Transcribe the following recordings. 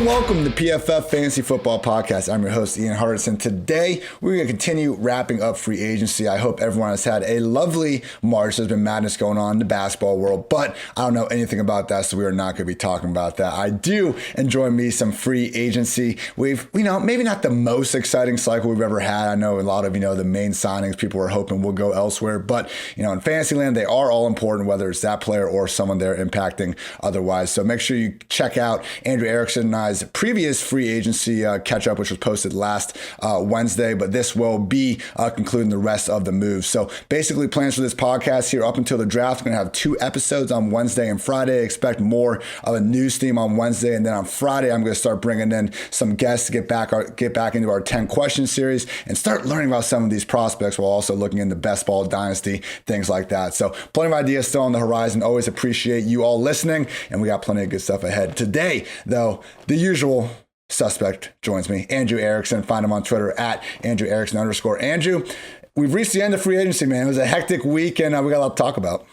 Welcome to PFF Fantasy Football Podcast. I'm your host, Ian Hartitz, and today we're going to continue wrapping up free agency. I hope everyone has had a lovely March. There's been madness going on in the basketball world, but I don't know anything about that, so we are not going to be talking about that. I do enjoy me some free agency. We've, maybe not the most exciting cycle we've ever had. I know a lot of, the main signings people were hoping will go elsewhere, but, in Fantasyland, they are all important, whether it's that player or someone they're impacting otherwise. So make sure you check out Andrew Erickson and I's previous free agency catch-up, which was posted last Wednesday, but this will be concluding the rest of the moves. So basically, plans for this podcast here up until the draft, we're going to have 2 episodes on Wednesday and Friday. Expect more of a news theme on Wednesday, and then on Friday, I'm going to start bringing in some guests to get back into our 10 question series and start learning about some of these prospects while also looking into best ball dynasty, things like that. So plenty of ideas still on the horizon. Always appreciate you all listening, and we got plenty of good stuff ahead. Today, though, the usual suspect joins me, Andrew Erickson. Find him on Twitter at Andrew Erickson _. Andrew, we've reached the end of free agency, man. It was a hectic week, and we got a lot to talk about.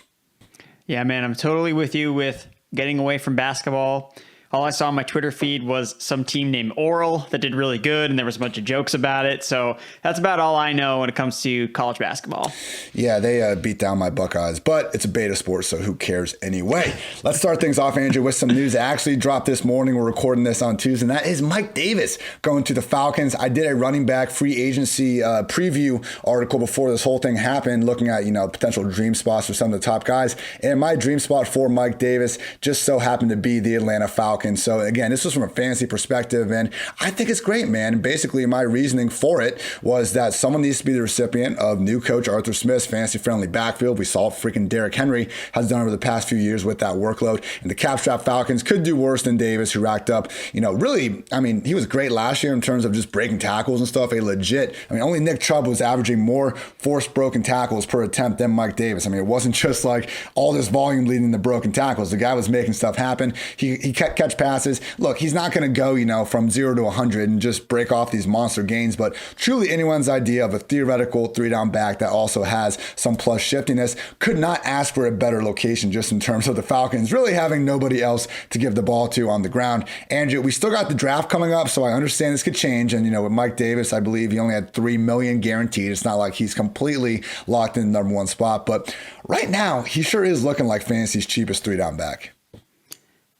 Yeah, man, I'm totally with you with getting away from basketball. All I saw on my Twitter feed was some team named Oral that did really good, and there was a bunch of jokes about it. So that's about all I know when it comes to college basketball. Yeah, they beat down my Buckeyes, but it's a beta sport, so who cares anyway? Let's start things off, Andrew, with some news that actually dropped this morning. We're recording this on Tuesday, and that is Mike Davis going to the Falcons. I did a running back free agency preview article before this whole thing happened, looking at potential dream spots for some of the top guys. And my dream spot for Mike Davis just so happened to be the Atlanta Falcons. So again, this was from a fantasy perspective, and I think it's great, man. And basically, my reasoning for it was that someone needs to be the recipient of new coach Arthur Smith's fantasy-friendly backfield. We saw freaking Derrick Henry has done over the past few years with that workload. And the cap-strapped Falcons could do worse than Davis, who racked up, really, he was great last year in terms of just breaking tackles and stuff. Only Nick Chubb was averaging more forced broken tackles per attempt than Mike Davis. It wasn't just like all this volume leading to broken tackles. The guy was making stuff happen. He catch passes. Look, he's not going to go, from 0 to 100 and just break off these monster gains, but truly anyone's idea of a theoretical 3-down back that also has some plus shiftiness could not ask for a better location just in terms of the Falcons really having nobody else to give the ball to on the ground. Andrew, we still got the draft coming up, so I understand this could change. And, with Mike Davis, I believe he only had $3 million guaranteed. It's not like he's completely locked in the number 1 spot, but right now he sure is looking like fantasy's cheapest 3-down back.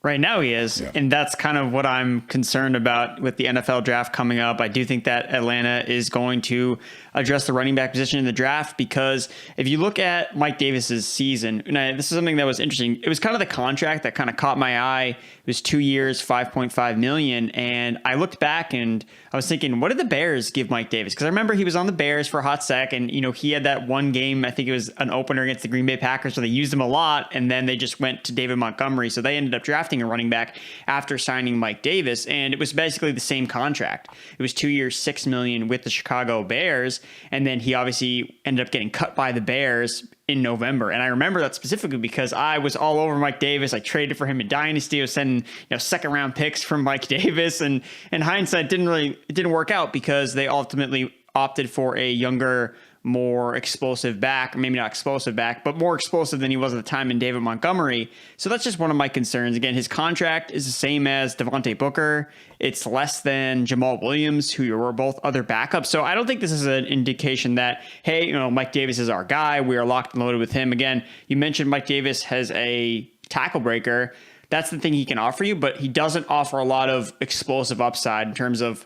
Right now he is, yeah. And that's kind of what I'm concerned about with the NFL draft coming up. I do think that Atlanta is going to address the running back position in the draft, because if you look at Mike Davis's season, and this is something that was interesting. It was kind of the contract that kind of caught my eye. It was 2 years, $5.5 million. And I looked back and I was thinking, what did the Bears give Mike Davis? Because I remember he was on the Bears for a hot sec, and he had that one game, I think it was an opener against the Green Bay Packers, so they used him a lot, and then they just went to David Montgomery. So they ended up drafting a running back after signing Mike Davis, and it was basically the same contract. It was 2 years, $6 million with the Chicago Bears, and then he obviously ended up getting cut by the Bears in November. And I remember that specifically because I was all over Mike Davis. I traded for him in Dynasty. I was sending second round picks from Mike Davis, and in hindsight, it didn't work out because they ultimately opted for a younger, more explosive back, maybe not explosive back, but more explosive than he was at the time in David Montgomery. So that's just one of my concerns. Again, his contract is the same as Devontae Booker. It's less than Jamal Williams, who were both other backups. So I don't think this is an indication that, hey, Mike Davis is our guy. We are locked and loaded with him. Again, you mentioned Mike Davis has a tackle breaker. That's the thing he can offer you, but he doesn't offer a lot of explosive upside in terms of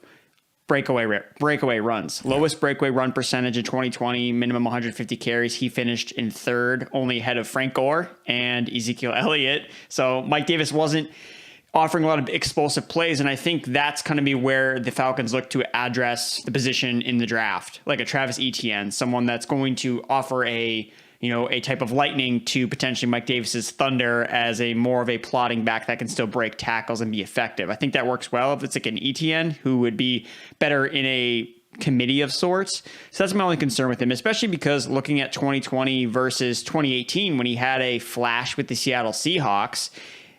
breakaway runs. Lowest breakaway run percentage in 2020, minimum 150 carries. He finished in 3rd, only ahead of Frank Gore and Ezekiel Elliott. So Mike Davis wasn't offering a lot of explosive plays, and I think that's going to be where the Falcons look to address the position in the draft, like a Travis Etienne, someone that's going to offer a type of lightning to potentially Mike Davis's thunder as a more of a plotting back that can still break tackles and be effective. I think that works well if it's like an Etienne who would be better in a committee of sorts. So that's my only concern with him, especially because looking at 2020 versus 2018, when he had a flash with the Seattle Seahawks,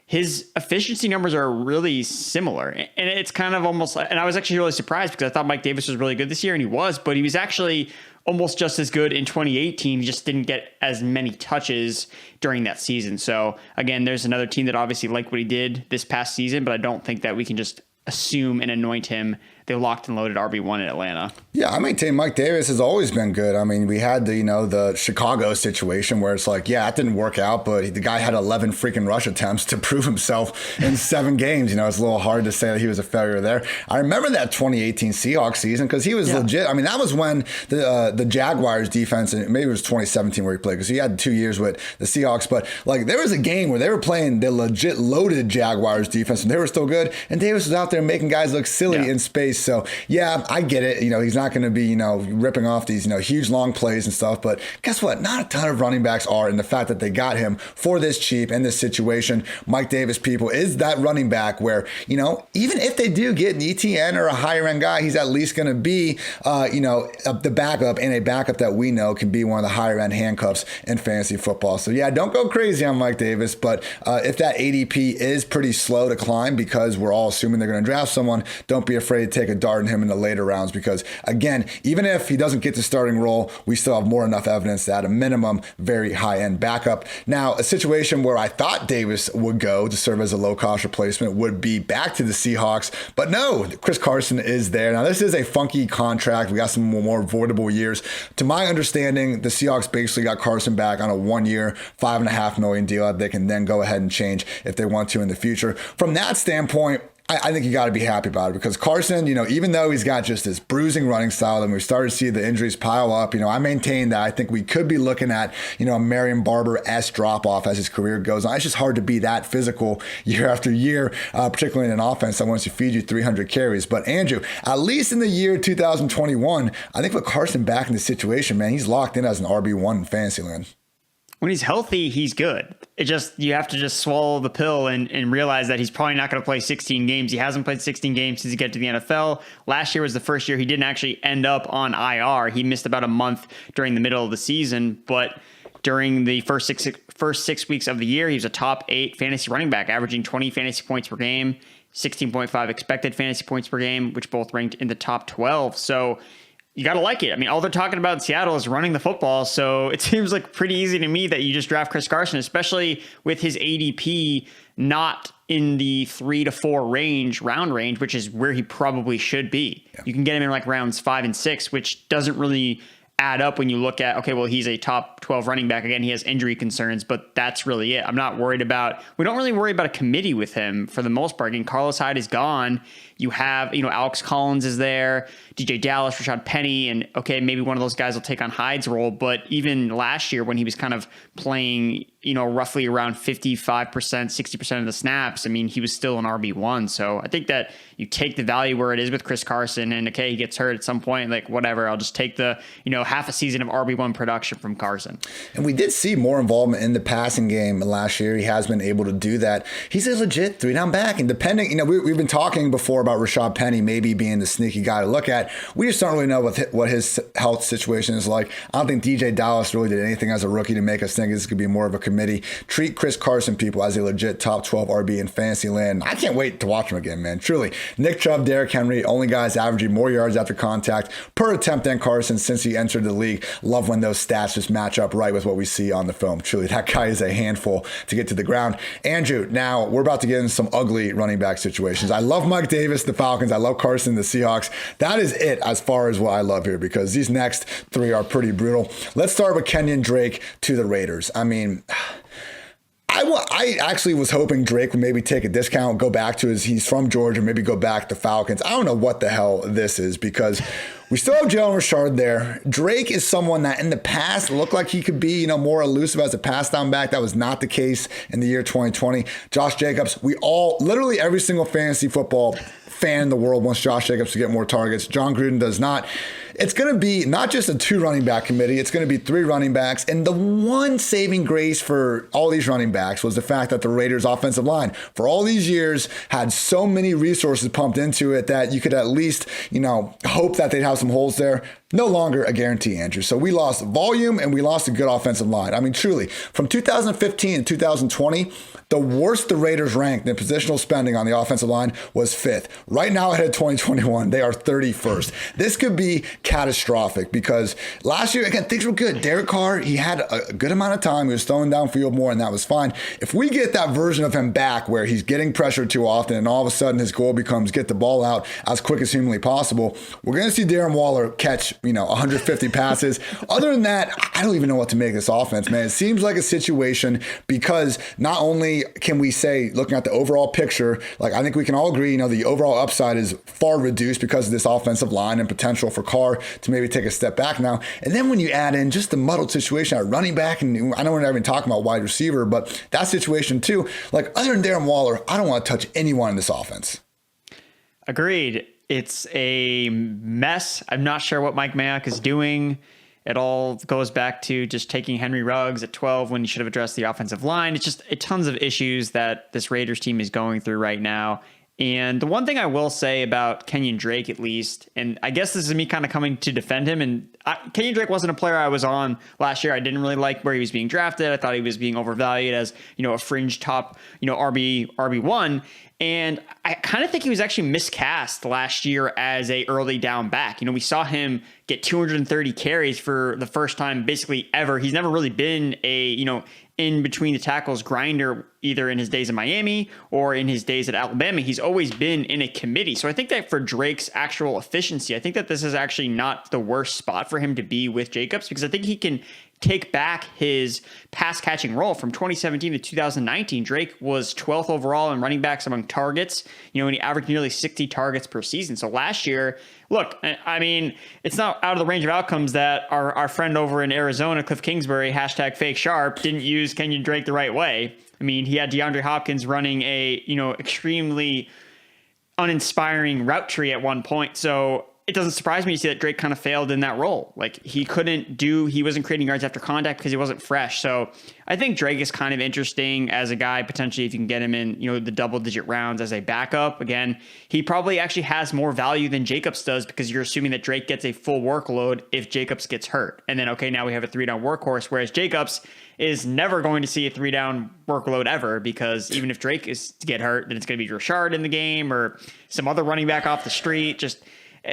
his efficiency numbers are really similar. And it's kind of almost, and I was actually really surprised because I thought Mike Davis was really good this year, and he was, but he was actually almost just as good in 2018. He just didn't get as many touches during that season. So again, there's another team that obviously liked what he did this past season, but I don't think that we can just assume and anoint him the locked and loaded RB1 in Atlanta. Yeah, I maintain Mike Davis has always been good. I mean, we had the Chicago situation where it's like, yeah, it didn't work out, but the guy had 11 freaking rush attempts to prove himself in 7 games. It's a little hard to say that he was a failure there. I remember that 2018 Seahawks season because he was legit. I mean, that was when the Jaguars defense, and maybe it was 2017 where he played because he had 2 years with the Seahawks. But like there was a game where they were playing the legit loaded Jaguars defense and they were still good. And Davis was out there making guys look silly in space. So yeah, I get it. He's not going to be, ripping off these, huge long plays and stuff. But guess what? Not a ton of running backs are. And the fact that they got him for this cheap in this situation, Mike Davis, people, is that running back where, even if they do get an ETN or a higher end guy, he's at least going to be, the backup, and a backup that we know can be one of the higher end handcuffs in fantasy football. So yeah, don't go crazy on Mike Davis. But if that ADP is pretty slow to climb because we're all assuming they're going to draft someone, don't be afraid to take a dart in him in the later rounds because, again, even if he doesn't get the starting role, we still have more enough evidence that at a minimum, very high-end backup. Now, a situation where I thought Davis would go to serve as a low-cost replacement would be back to the Seahawks, but no, Chris Carson is there. Now, this is a funky contract. We got some more voidable years. To my understanding, the Seahawks basically got Carson back on a 1-year, $5.5 million deal that they can then go ahead and change if they want to in the future. From that standpoint, I think you got to be happy about it because Carson, even though he's got just this bruising running style and we started to see the injuries pile up, I maintain that I think we could be looking at, a Marion Barber-esque drop-off as his career goes on. It's just hard to be that physical year after year, particularly in an offense that wants to feed you 300 carries. But Andrew, at least in the year 2021, I think with Carson back in the situation, man, he's locked in as an RB1 in Fantasyland. When he's healthy, he's good. You have to just swallow the pill and realize that he's probably not going to play 16 games. He hasn't played 16 games since he got to the NFL. Last year was the first year he didn't actually end up on IR. He missed about a month during the middle of the season, but during the first six weeks of the year, he was a top 8 fantasy running back, averaging 20 fantasy points per game, 16.5 expected fantasy points per game, which both ranked in the top 12. So you got to like it. I mean, all they're talking about in Seattle is running the football. So it seems like pretty easy to me that you just draft Chris Carson, especially with his ADP not in the 3 to 4 round range, which is where he probably should be. Yeah. You can get him in like rounds 5 and 6, which doesn't really add up when you look at, okay, well, he's a top 12 running back. Again, he has injury concerns, but that's really it. We don't really worry about a committee with him for the most part. Again, Carlos Hyde is gone. You have, Alex Collins is there, DJ Dallas, Rashad Penny, and okay, maybe one of those guys will take on Hyde's role. But even last year when he was kind of playing, roughly around 55%, 60% of the snaps, I mean, he was still an RB1. So I think that you take the value where it is with Chris Carson and okay, he gets hurt at some point, like whatever, I'll just take the, half a season of RB1 production from Carson. And we did see more involvement in the passing game last year. He has been able to do that. He's a legit 3-down back. And depending, we've been talking before about Rashad Penny maybe being the sneaky guy to look at. We just don't really know what his health situation is like. I don't think DJ Dallas really did anything as a rookie to make us think this could be more of a committee. Treat Chris Carson, people, as a legit top 12 RB in fantasy land. I can't wait to watch him again, man. Truly. Nick Chubb, Derrick Henry, only guys averaging more yards after contact per attempt than Carson since he entered the league. Love when those stats just match up right with what we see on the film. Truly, that guy is a handful to get to the ground. Andrew, now we're about to get into some ugly running back situations. I love Mike Davis, the Falcons. I love Carson, the Seahawks. That is it as far as what I love here because these next 3 are pretty brutal. Let's start with Kenyan Drake to the Raiders. I mean, I actually was hoping Drake would maybe take a discount, go back to he's from Georgia, maybe go back to Falcons. I don't know what the hell this is because we still have Jalen Richard there. Drake is someone that in the past looked like he could be, more elusive as a pass down back. That was not the case in the year 2020. Josh Jacobs, literally every single fantasy football fan in the world wants Josh Jacobs to get more targets. John Gruden does not. It's going to be not just a 2 running back committee. It's going to be 3 running backs. And the one saving grace for all these running backs was the fact that the Raiders offensive line for all these years had so many resources pumped into it that you could at least, hope that they'd have some holes there. No longer a guarantee, Andrew. So we lost volume and we lost a good offensive line. I mean, truly, from 2015 to 2020, the worst the Raiders ranked in positional spending on the offensive line was 5th. Right now, ahead of 2021, they are 31st. This could be catastrophic because last year, again, things were good. Derek Carr, he had a good amount of time. He was throwing downfield more, and that was fine. If we get that version of him back where he's getting pressured too often and all of a sudden his goal becomes get the ball out as quick as humanly possible, we're going to see Darren Waller catch 150 passes. Other than that, I don't even know what to make of this offense, man. It seems like a situation because not only can we say, looking at the overall picture, like I think we can all agree, the overall upside is far reduced because of this offensive line and potential for Carr to maybe take a step back now. And then when you add in just the muddled situation at running back, and I know we're not even talking about wide receiver, but that situation too, like other than Darren Waller, I don't want to touch anyone in this offense. Agreed. It's a mess. I'm not sure what Mike Mayock is doing. It all goes back to just taking Henry Ruggs at 12 when he should have addressed the offensive line. It's just tons of issues that this Raiders team is going through right now. And the one thing I will say about Kenyan Drake, at least, and I guess this is me kind of coming to defend him, and Kenyan Drake wasn't a player I was on last year. I didn't really like where he was being drafted. I thought he was being overvalued as, a fringe top, RB1. And I kind of think he was actually miscast last year as a early down back. We saw him get 230 carries for the first time basically ever. He's never really been a, in between the tackles grinder, either in his days in Miami or in his days at Alabama. He's always been in a committee. So I think that for Drake's actual efficiency, I think that this is actually not the worst spot for him to be with Jacobs, because I think he can take back his pass catching role. From 2017 to 2019, Drake was 12th overall in running backs among targets, and he averaged nearly 60 targets per season. So last year, look, I mean, it's not out of the range of outcomes that our friend over in Arizona, Cliff Kingsbury, #FakeSharp, didn't use Kenyan Drake the right way. I mean, he had DeAndre Hopkins running a, extremely uninspiring route tree at one point. So it doesn't surprise me to see that Drake kind of failed in that role. Like he wasn't creating yards after contact because he wasn't fresh. So I think Drake is kind of interesting as a guy, potentially, if you can get him in, the double digit rounds as a backup. Again, he probably actually has more value than Jacobs does, because you're assuming that Drake gets a full workload if Jacobs gets hurt. And then, okay, now we have a 3-down workhorse, whereas Jacobs is never going to see a 3-down workload ever, because even if Drake is to get hurt, then it's going to be Rashard in the game or some other running back off the street.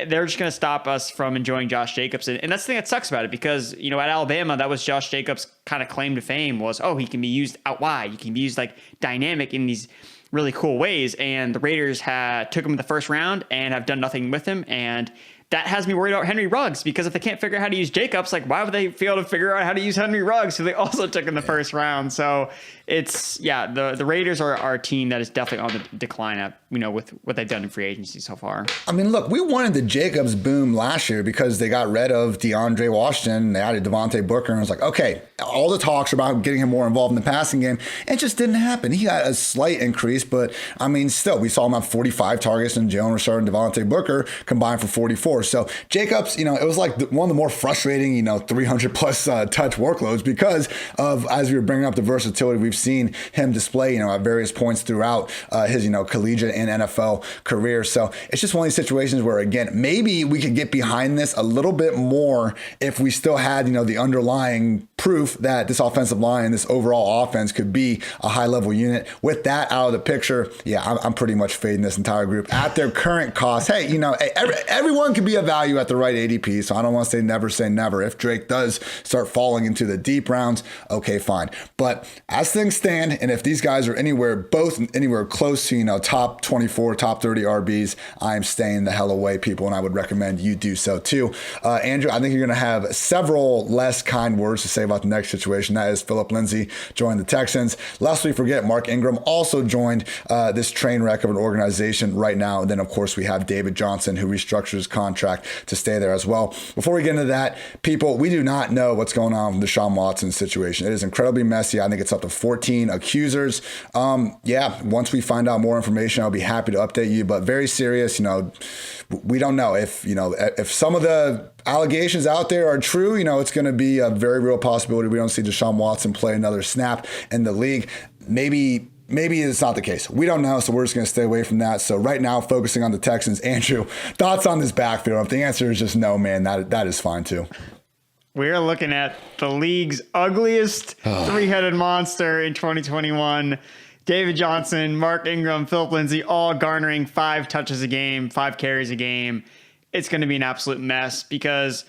They're just going to stop us from enjoying Josh Jacobs. And that's the thing that sucks about it, because, at Alabama, that was Josh Jacobs' kind of claim to fame was, he can be used out wide. He can be used like dynamic in these really cool ways. And the Raiders took him in the first round and have done nothing with him. And that has me worried about Henry Ruggs, because if they can't figure out how to use Jacobs, like why would they fail to figure out how to use Henry Ruggs, who they also took in the first round? So it's, the Raiders are a team that is definitely on the decline with what they've done in free agency so far. I mean, look, we wanted the Jacobs boom last year because they got rid of DeAndre Washington. They added Devontae Booker, and it was like, okay, all the talks about getting him more involved in the passing game, it just didn't happen. He got a slight increase, but I mean, still, we saw him have 45 targets, and Jalen Richard and Devontae Booker combined for 44. So Jacobs, it was like one of the more frustrating, 300 plus touch workloads, because of, as we were bringing up, the versatility we've seen him display, at various points throughout his, collegiate and NFL career. So it's just one of these situations where, again, maybe we could get behind this a little bit more if we still had, the underlying proof that this offensive line, this overall offense could be a high level unit. With that out of the picture, I'm pretty much fading this entire group at their current cost. Hey, everyone can be a value at the right ADP, so I don't want to say never. If Drake does start falling into the deep rounds, okay, fine. But as things stand, and if these guys are anywhere close to, top 24, top 30 RBs, I'm staying the hell away, people, and I would recommend you do so too. Andrew, I think you're going to have several less kind words to say about the next situation. That is Phillip Lindsay joined the Texans. Lest we forget, Mark Ingram also joined this train wreck of an organization right now. And then, of course, we have David Johnson, who restructured his contract to stay there as well. Before we get into that, people, we do not know what's going on with the Deshaun Watson situation. It is incredibly messy. I think it's up to 14 accusers. Once we find out more information, I'll be happy to update you, but very serious. We don't know if some of the allegations out there are true. It's going to be a very real possibility we don't see Deshaun Watson play another snap in the league. Maybe maybe it's not the case. We don't know, so we're just going to stay away from that. So right now, focusing on the Texans. Andrew, thoughts on this backfield? If the answer is just no, man, that is fine too. We're looking at the league's ugliest three-headed monster in 2021. David Johnson, Mark Ingram, Phillip Lindsay, all garnering 5 touches a game, 5 carries a game. It's going to be an absolute mess because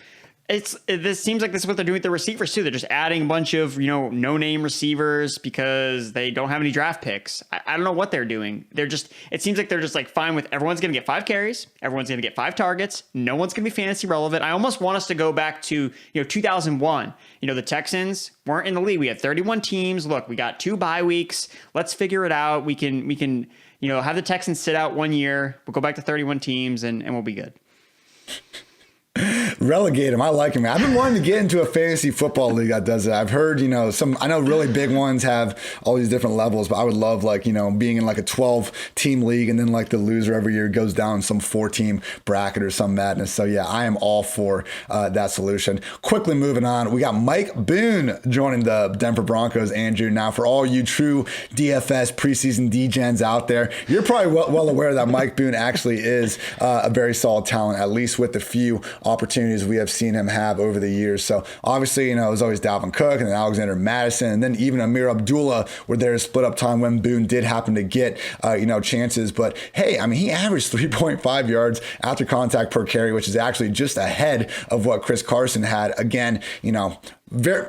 this seems like this is what they're doing with the receivers too. They're just adding a bunch of, no-name receivers because they don't have any draft picks. I don't know what they're doing. It seems like they're just like fine with everyone's going to get 5 carries. Everyone's going to get 5 targets. No one's going to be fantasy relevant. I almost want us to go back to, 2001. The Texans weren't in the league. We had 31 teams. Look, we got 2 bye weeks. Let's figure it out. We can, have the Texans sit out 1 year. We'll go back to 31 teams and we'll be good. Relegate him. I like him. I've been wanting to get into a fantasy football league that does it. I've heard, I know really big ones have all these different levels, but I would love being in like a 12-team league and then like the loser every year goes down some 4-team bracket or some madness. So yeah, I am all for that solution. Quickly moving on. We got Mike Boone joining the Denver Broncos, Andrew. Now for all you true DFS preseason degens out there, you're probably well aware that Mike Boone actually is a very solid talent, at least with the few opportunities we have seen him have over the years. So obviously, it was always Dalvin Cook and then Alexander Madison and then even Amir Abdullah were there to split up time when Boone did happen to get, chances. But hey, he averaged 3.5 yards after contact per carry, which is actually just ahead of what Chris Carson had. Again,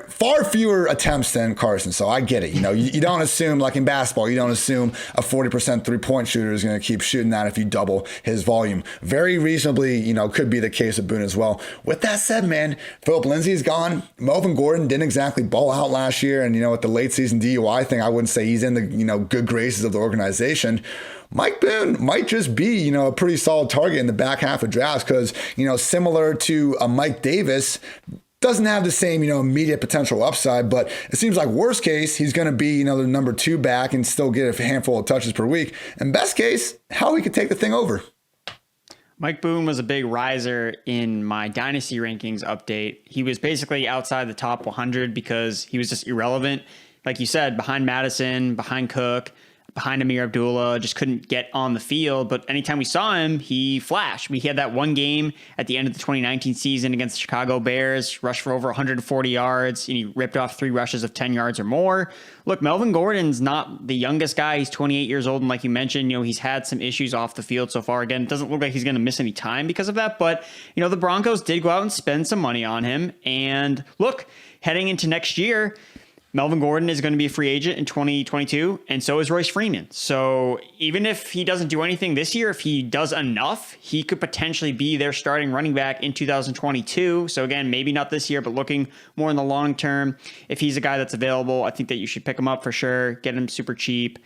far fewer attempts than Carson. So I get it. You don't assume, like in basketball, you don't assume a 40% 3-point shooter is going to keep shooting that if you double his volume. Very reasonably, could be the case of Boone as well. With that said, man, Phillip Lindsay's gone. Melvin Gordon didn't exactly ball out last year. And, with the late season DUI thing, I wouldn't say he's in the, good graces of the organization. Mike Boone might just be, a pretty solid target in the back half of drafts because, similar to Mike Davis, doesn't have the same, immediate potential upside, but it seems like worst case, he's going to be, the number 2 back and still get a handful of touches per week. And best case, how he could take the thing over. Mike Boone was a big riser in my dynasty rankings update. He was basically outside the top 100 because he was just irrelevant. Like you said, behind Madison, behind Cook, behind Amir Abdullah, just couldn't get on the field. But anytime we saw him, he flashed. We had that one game at the end of the 2019 season against the Chicago Bears, rushed for over 140 yards, and he ripped off 3 rushes of 10 yards or more. Look, Melvin Gordon's not the youngest guy. He's 28 years old. And like you mentioned, he's had some issues off the field so far. Again, it doesn't look like he's going to miss any time because of that. But, the Broncos did go out and spend some money on him. And look, heading into next year, Melvin Gordon is going to be a free agent in 2022, and so is Royce Freeman. So even if he doesn't do anything this year, if he does enough, he could potentially be their starting running back in 2022. So again, maybe not this year, but looking more in the long term, if he's a guy that's available, I think that you should pick him up for sure, get him super cheap.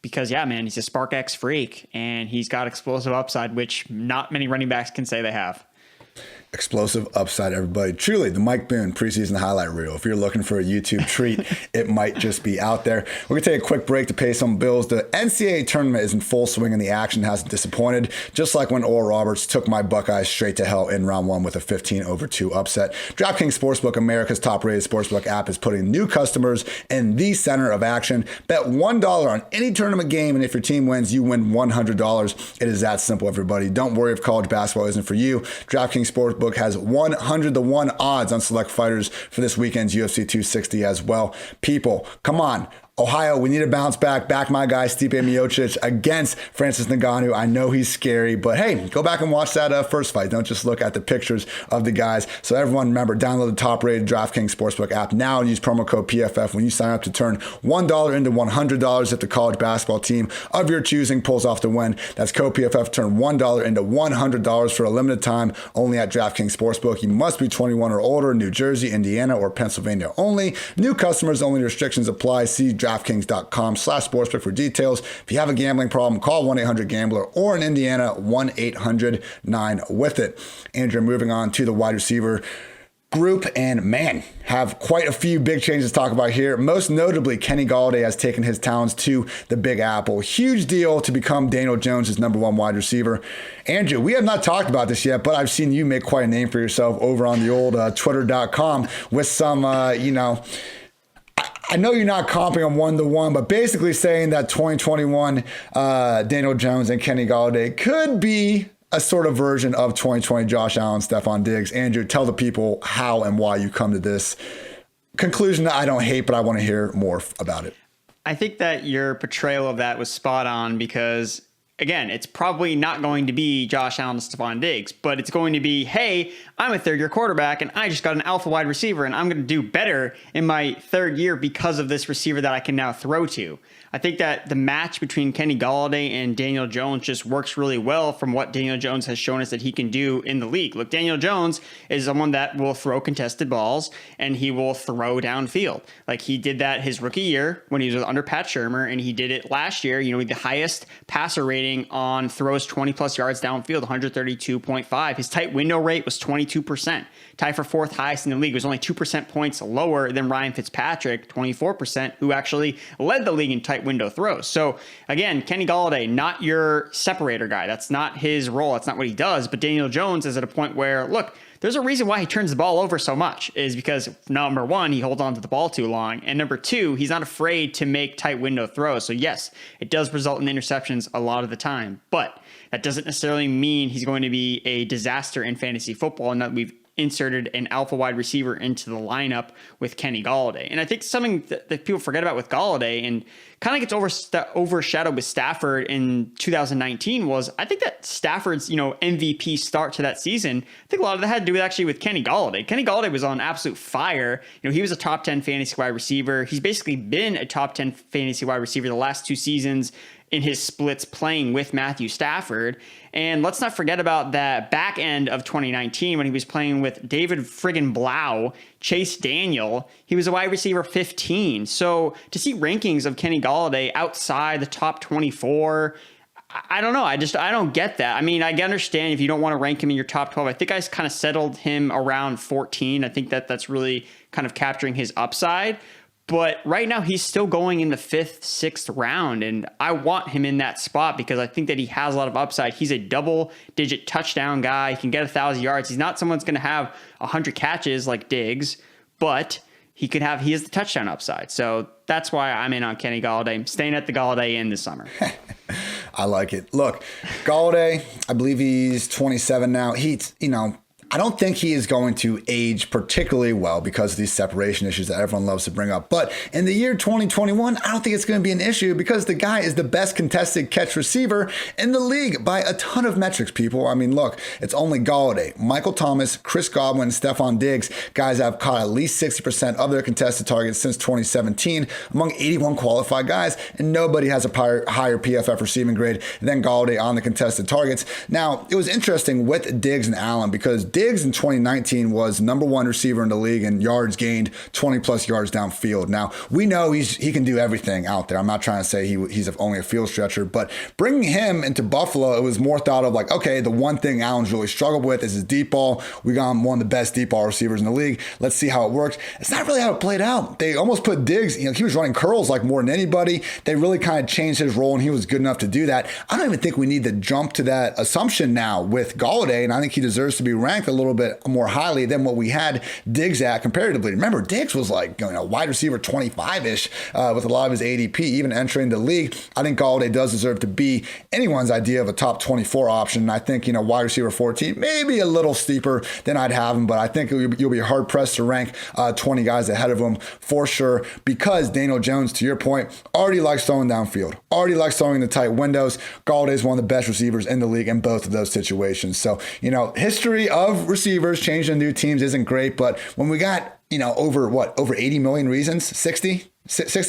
Because, yeah, man, he's a SparkX freak, and he's got explosive upside, which not many running backs can say they have. Explosive upside, everybody. Truly, the Mike Boone preseason highlight reel. If you're looking for a YouTube treat, it might just be out there. We're going to take a quick break to pay some bills. The NCAA tournament is in full swing and the action hasn't disappointed, just like when Oral Roberts took my Buckeyes straight to hell in round 1 with a 15-2 upset. DraftKings Sportsbook, America's top-rated sportsbook app, is putting new customers in the center of action. Bet $1 on any tournament game, and if your team wins, you win $100. It is that simple, everybody. Don't worry if college basketball isn't for you. DraftKings Sportsbook has 100-1 odds on select fighters for this weekend's UFC 260 as well. People, come on. Ohio, we need to bounce back. Back my guy, Stipe Miocic against Francis Ngannou. I know he's scary, but hey, go back and watch that first fight. Don't just look at the pictures of the guys. So everyone, remember, download the top-rated DraftKings Sportsbook app now and use promo code PFF when you sign up to turn $1 into $100 if the college basketball team of your choosing pulls off the win. That's code PFF. Turn $1 into $100 for a limited time only at DraftKings Sportsbook. You must be 21 or older, New Jersey, Indiana, or Pennsylvania only. New customers only. Restrictions apply. See DraftKings.com/sportsbook for details. If you have a gambling problem, call 1-800-GAMBLER or in Indiana, 1-800-9-WITH-IT. Andrew, moving on to the wide receiver group, and man, have quite a few big changes to talk about here. Most notably, Kenny Golladay has taken his talents to the Big Apple. Huge deal to become Daniel Jones' number 1 wide receiver. Andrew, we have not talked about this yet, but I've seen you make quite a name for yourself over on the old Twitter.com with some, I know you're not comping them 1-to-1, but basically saying that 2021 Daniel Jones and Kenny Golladay could be a sort of version of 2020 Josh Allen, Stephon Diggs. Andrew, tell the people how and why you come to this conclusion that I don't hate, but I want to hear more about it. I think that your portrayal of that was spot on because, again, it's probably not going to be Josh Allen and Stephon Diggs, but it's going to be, hey, I'm a third-year quarterback, and I just got an alpha wide receiver, and I'm going to do better in my third year because of this receiver that I can now throw to. I think that the match between Kenny Golladay and Daniel Jones just works really well from what Daniel Jones has shown us that he can do in the league. Look, Daniel Jones is someone that will throw contested balls and he will throw downfield. Like he did that his rookie year when he was under Pat Shurmur, and he did it last year, the highest passer rating on throws 20 plus yards downfield, 132.5. His tight window rate was 22%. Tied for fourth highest in the league. It was only 2% points lower than Ryan Fitzpatrick, 24%, who actually led the league in tight window throws. So again, Kenny Golladay, not your separator guy. That's not his role. That's not what he does. But Daniel Jones is at a point where, look, there's a reason why he turns the ball over so much is because number one, he holds on to the ball too long. And number two, he's not afraid to make tight window throws. So yes, it does result in interceptions a lot of the time, but that doesn't necessarily mean he's going to be a disaster in fantasy football, and that we've inserted an alpha wide receiver into the lineup with Kenny Golladay. And I think something that people forget about with Golladay and kind of gets overshadowed with Stafford in 2019 was I think that Stafford's, MVP start to that season, I think a lot of that had to do with actually with Kenny Golladay. Kenny Golladay was on absolute fire. He was a top 10 fantasy wide receiver. He's basically been a top 10 fantasy wide receiver the last two seasons in his splits playing with Matthew Stafford. And let's not forget about that back end of 2019 when he was playing with David friggin' Blau, Chase Daniel. He was a wide receiver 15. So to see rankings of Kenny Golladay outside the top 24, I don't know. I don't get that. I mean, I understand if you don't want to rank him in your top 12. I think I kind of settled him around 14. I think that's really kind of capturing his upside. But right now, he's still going in the 5th, 6th round, and I want him in that spot because I think that he has a lot of upside. He's a double-digit touchdown guy. He can get 1,000 yards. He's not someone that's going to have 100 catches like Diggs, but he has the touchdown upside. So that's why I'm in on Kenny Golladay. I'm staying at the Golladay Inn this summer. I like it. Look, Golladay, I believe he's 27 now. I don't think he is going to age particularly well because of these separation issues that everyone loves to bring up. But in the year 2021, I don't think it's going to be an issue because the guy is the best contested catch receiver in the league by a ton of metrics, people. I mean, look, it's only Golladay, Michael Thomas, Chris Godwin, Stephon Diggs. Guys have caught at least 60% of their contested targets since 2017 among 81 qualified guys, and nobody has a higher PFF receiving grade than Golladay on the contested targets. Now, it was interesting with Diggs and Allen because Diggs in 2019 was number one receiver in the league in yards gained, 20 plus yards downfield. Now, we know he can do everything out there. I'm not trying to say he's only a field stretcher, but bringing him into Buffalo, it was more thought of like, okay, the one thing Allen's really struggled with is his deep ball. We got him one of the best deep ball receivers in the league. Let's see how it works. It's not really how it played out. They almost put Diggs, he was running curls like more than anybody. They really kind of changed his role, and he was good enough to do that. I don't even think we need to jump to that assumption now with Golladay, and I think he deserves to be ranked a little bit more highly than what we had Diggs at comparatively. Remember, Diggs was like wide receiver 25-ish with a lot of his ADP, even entering the league. I think Golladay does deserve to be anyone's idea of a top 24 option. And I think, wide receiver 14, maybe a little steeper than I'd have him, but I think you'll be hard pressed to rank 20 guys ahead of him for sure because Daniel Jones, to your point, already likes throwing downfield, already likes throwing the tight windows. Golladay is one of the best receivers in the league in both of those situations. So, history of receivers changing new teams isn't great, but when we got, over 80 million reasons, 60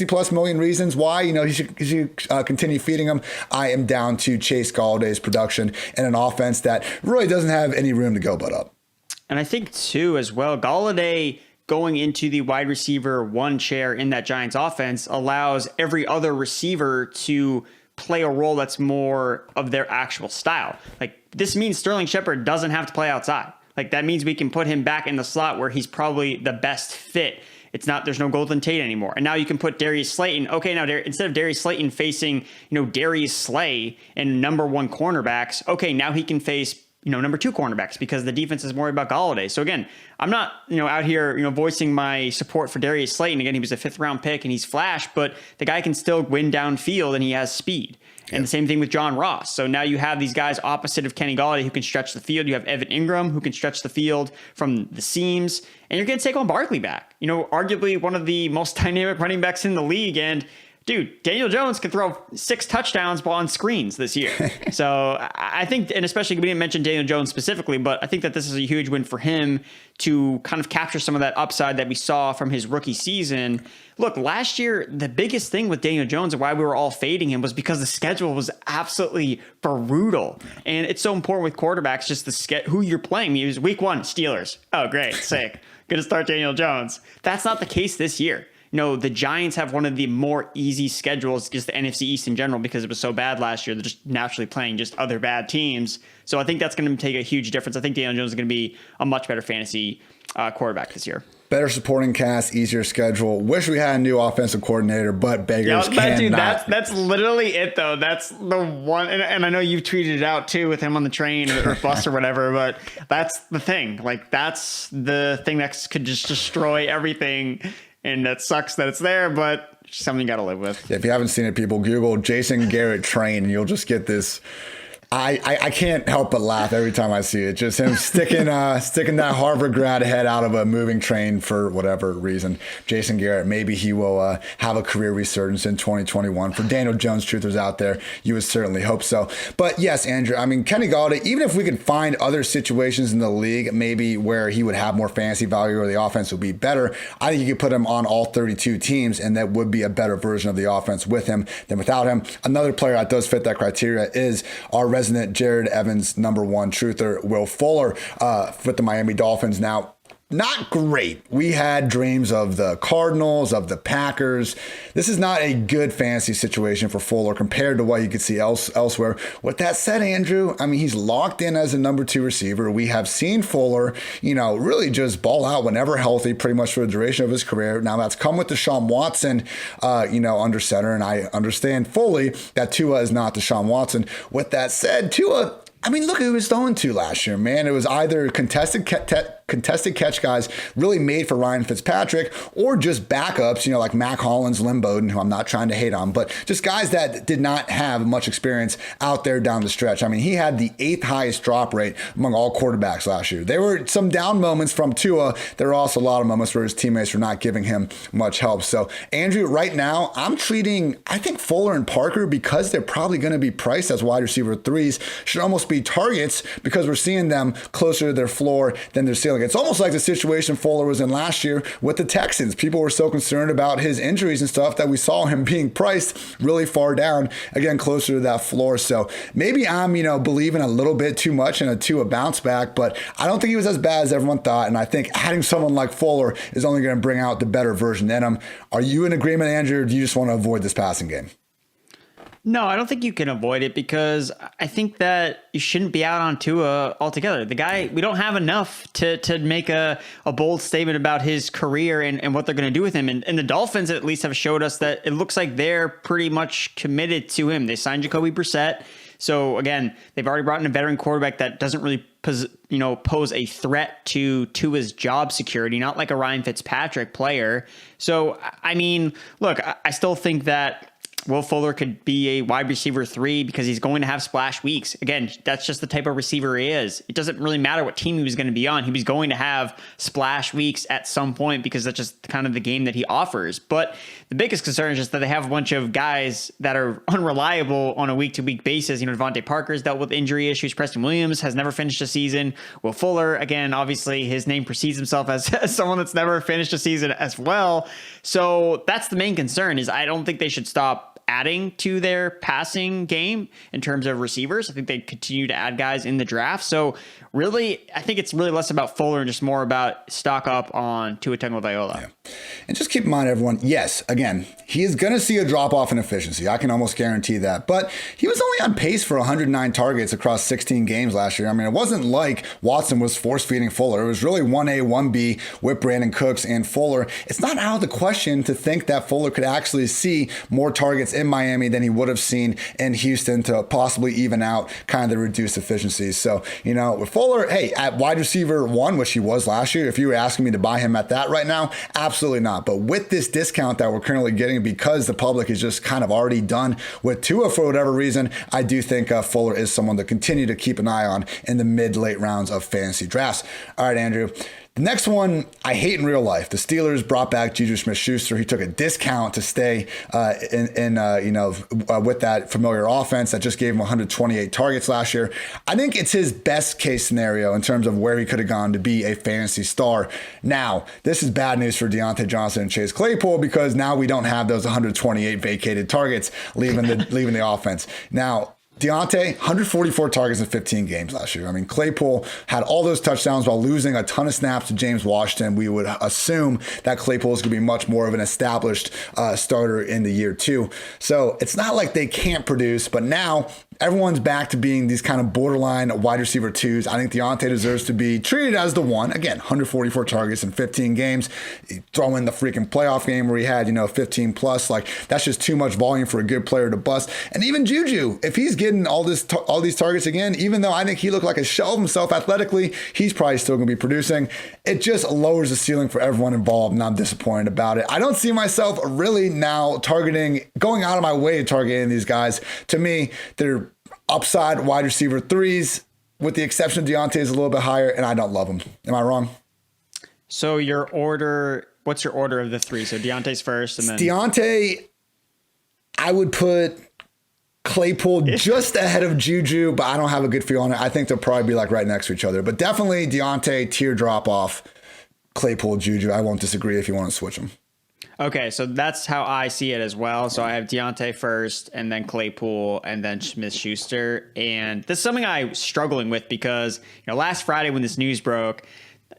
plus million reasons why, he should continue feeding them, I am down to Chase Galladay's production in an offense that really doesn't have any room to go but up. And I think too, as well, Golladay going into the wide receiver one chair in that Giants offense allows every other receiver to play a role that's more of their actual style. Like this means Sterling Shepard doesn't have to play outside. Like that means we can put him back in the slot where he's probably the best fit. There's no Golden Tate anymore. And now you can put Darius Slayton. Okay, now instead of Darius Slayton facing, Darius Slay and number one cornerbacks, okay, now he can face number 2 cornerbacks because the defense is worried about Golladay. So again, I'm not, out here, voicing my support for Darius Slayton. Again, he was a 5th round pick and he's flash, but the guy can still win downfield and he has speed. And the same thing with John Ross. So now you have these guys opposite of Kenny Golladay who can stretch the field. You have Evan Ingram who can stretch the field from the seams. And you're getting Saquon Barkley back. Arguably one of the most dynamic running backs in the league. And dude, Daniel Jones can throw 6 touchdowns on screens this year. So I think, and especially we didn't mention Daniel Jones specifically, but I think that this is a huge win for him to kind of capture some of that upside that we saw from his rookie season. Look, last year, the biggest thing with Daniel Jones and why we were all fading him was because the schedule was absolutely brutal. And it's so important with quarterbacks, just who you're playing. It was week 1, Steelers. Oh, great, sick. Going to start Daniel Jones. That's not the case this year. The Giants have one of the more easy schedules, just the NFC East in general, because it was so bad last year. They're just naturally playing just other bad teams. So I think that's going to take a huge difference. I think Daniel Jones is going to be a much better fantasy quarterback this year. Better supporting cast, easier schedule. Wish we had a new offensive coordinator, but beggars cannot. That's literally it, though. That's the one. And I know you've tweeted it out, too, with him on the train or bus or whatever, but that's the thing. Like, that's the thing that could just destroy everything. And that sucks that it's there, but something you got to live with. Yeah, if you haven't seen it, people, Google Jason Garrett train, and you'll just get this. I can't help but laugh every time I see it. Just him sticking that Harvard grad head out of a moving train for whatever reason. Jason Garrett, maybe he will have a career resurgence in 2021. For Daniel Jones truthers out there, you would certainly hope so. But yes, Andrew, I mean, Kenny Golladay, even if we could find other situations in the league, maybe where he would have more fantasy value or the offense would be better, I think you could put him on all 32 teams, and that would be a better version of the offense with him than without him. Another player that does fit that criteria is our resident Jared Evans number 1 truther, Will Fuller, with the Miami Dolphins. Now, not great. We had dreams of the Cardinals, of the Packers. This is not a good fantasy situation for Fuller compared to what you could see elsewhere. With that said, Andrew, I mean, he's locked in as a number 2 receiver. We have seen Fuller, really just ball out whenever healthy, pretty much for the duration of his career. Now, that's come with Deshaun Watson, under center, and I understand fully that Tua is not Deshaun Watson. With that said, Tua, I mean, look who he was throwing to last year, man. It was either contested catch guys really made for Ryan Fitzpatrick, or just backups, like Mac Hollins, Lynn Bowden, who I'm not trying to hate on, but just guys that did not have much experience out there down the stretch. I mean, he had the 8th highest drop rate among all quarterbacks last year. There were some down moments from Tua. There were also a lot of moments where his teammates were not giving him much help. So, Andrew, right now, I'm treating, I think Fuller and Parker, because they're probably going to be priced as wide receiver 3s, should almost be targets, because we're seeing them closer to their floor than their ceiling. It's almost like the situation Fuller was in last year with the Texans. People were so concerned about his injuries and stuff that we saw him being priced really far down, again, closer to that floor. So maybe I'm, believing a little bit too much in a Tua bounce back, but I don't think he was as bad as everyone thought. And I think adding someone like Fuller is only going to bring out the better version in him. Are you in agreement, Andrew, or do you just want to avoid this passing game? No, I don't think you can avoid it, because I think that you shouldn't be out on Tua altogether. The guy, we don't have enough to make a bold statement about his career and what they're going to do with him. And the Dolphins at least have showed us that it looks like they're pretty much committed to him. They signed Jacoby Brissett. So again, they've already brought in a veteran quarterback that doesn't really pose a threat to Tua's job security, not like a Ryan Fitzpatrick player. So, I mean, look, I still think that Will Fuller could be a wide receiver 3 because he's going to have splash weeks. Again, that's just the type of receiver he is. It doesn't really matter what team he was going to be on. He was going to have splash weeks at some point because that's just kind of the game that he offers. But the biggest concern is just that they have a bunch of guys that are unreliable on a week-to-week basis. Devontae Parker's dealt with injury issues. Preston Williams has never finished a season. Will Fuller, again, obviously his name precedes himself as someone that's never finished a season as well. So that's the main concern, is I don't think they should stop adding to their passing game in terms of receivers. I think they continue to add guys in the draft. So really, I think it's really less about Fuller and just more about stock up on Tua Tagovailoa. Yeah. And just keep in mind, everyone, yes, again, he is going to see a drop off in efficiency. I can almost guarantee that. But he was only on pace for 109 targets across 16 games last year. I mean, it wasn't like Watson was force feeding Fuller. It was really 1A, 1B with Brandon Cooks and Fuller. It's not out of the question to think that Fuller could actually see more targets in Miami than he would have seen in Houston to possibly even out kind of the reduced efficiencies. So, with Fuller, hey, at wide receiver 1, which he was last year, if you were asking me to buy him at that right now, absolutely not. But with this discount that we're currently getting, because the public is just kind of already done with Tua for whatever reason, I do think Fuller is someone to continue to keep an eye on in the mid-late rounds of fantasy drafts. All right, Andrew. The next one I hate in real life. The Steelers brought back JuJu Smith-Schuster. He took a discount to stay with that familiar offense that just gave him 128 targets last year. I think it's his best case scenario in terms of where he could have gone to be a fantasy star. Now, this is bad news for Deontay Johnson and Chase Claypool because now we don't have those 128 vacated targets leaving the offense. Now, Deontay, 144 targets in 15 games last year. I mean, Claypool had all those touchdowns while losing a ton of snaps to James Washington. We would assume that Claypool is going to be much more of an established starter in the year 2. So it's not like they can't produce, but now everyone's back to being these kind of borderline wide receiver 2s. I think Deontay deserves to be treated as the one. Again, 144 targets in 15 games. Throw in the freaking playoff game where he had, 15 plus. Like, that's just too much volume for a good player to bust. And even JuJu, if he's getting all these targets again, even though I think he looked like a shell of himself athletically, he's probably still going to be producing. It just lowers the ceiling for everyone involved, and I'm disappointed about it. I don't see myself really now going out of my way to targeting these guys. To me, they're upside wide receiver 3s, with the exception of Deontay is a little bit higher, and I don't love them. Am I wrong? So what's your order of the 3? So Deontay's first, and then Deontay, I would put Claypool just ahead of JuJu, but I don't have a good feel on it. I think they'll probably be like right next to each other, but definitely Deontay, tier drop off, Claypool, JuJu. I won't disagree if you want to switch them. Okay, so that's how I see it as well. So I have Deontay first, and then Claypool, and then Smith-Schuster. And this is something I was struggling with because, last Friday when this news broke,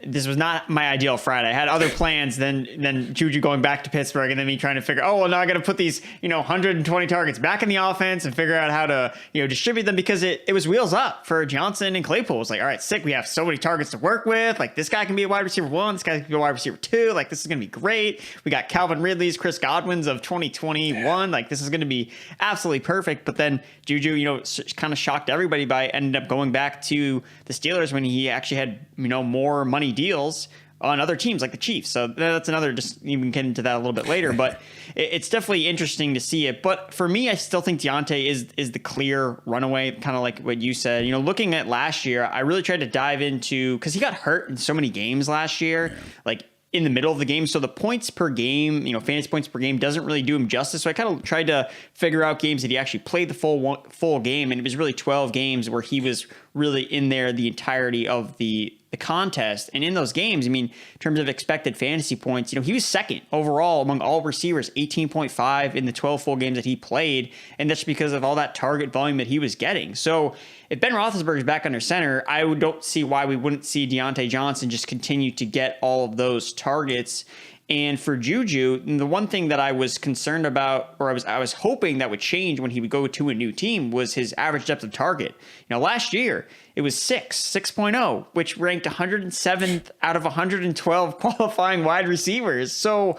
this was not my ideal Friday. I had other plans than JuJu going back to Pittsburgh, and then me trying to figure, now I got to put these, 120 targets back in the offense and figure out how to, distribute them, because it was wheels up for Johnson and Claypool. It was like, all right, sick. We have so many targets to work with. Like, this guy can be a wide receiver 1. This guy can be a wide receiver 2. Like, this is going to be great. We got Calvin Ridley's, Chris Godwin's of 2021. Like, this is going to be absolutely perfect. But then JuJu, kind of shocked everybody by ended up going back to the Steelers when he actually had, more money deals on other teams like the Chiefs. So that's another, just even get into that a little bit later, but it's definitely interesting to see it. But for me, I still think Deontay is the clear runaway, kind of like what you said. Looking at last year, I really tried to dive into, because he got hurt in so many games last year, like in the middle of the game. So the points per game, fantasy points per game doesn't really do him justice. So I kind of tried to figure out games that he actually played the full game. And it was really 12 games where he was really in there the entirety of the contest. And in those games, in terms of expected fantasy points, he was second overall among all receivers, 18.5 in the 12 full games that he played. And that's because of all that target volume that he was getting. So if Ben Roethlisberger is back under center, I don't see why we wouldn't see Deontay Johnson just continue to get all of those targets. And for JuJu, the one thing that I was concerned about, or I was hoping that would change when he would go to a new team, was his average depth of target. Last year it was 6.0, which ranked 107th out of 112 qualifying wide receivers. So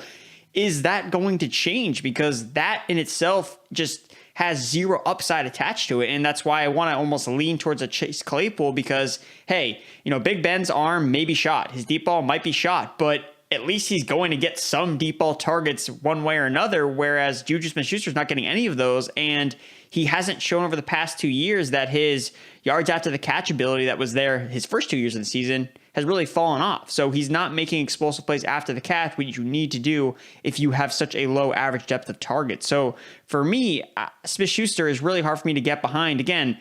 is that going to change? Because that in itself just has zero upside attached to it. And that's why I want to almost lean towards a Chase Claypool, because, hey, Big Ben's arm may be shot. His deep ball might be shot, but at least he's going to get some deep ball targets one way or another, whereas JuJu Smith-Schuster's not getting any of those. And he hasn't shown over the past 2 years that his yards after the catch ability that was there his first 2 years of the season has really fallen off. So he's not making explosive plays after the catch, which you need to do if you have such a low average depth of target. So for me, Smith-Schuster is really hard for me to get behind. Again,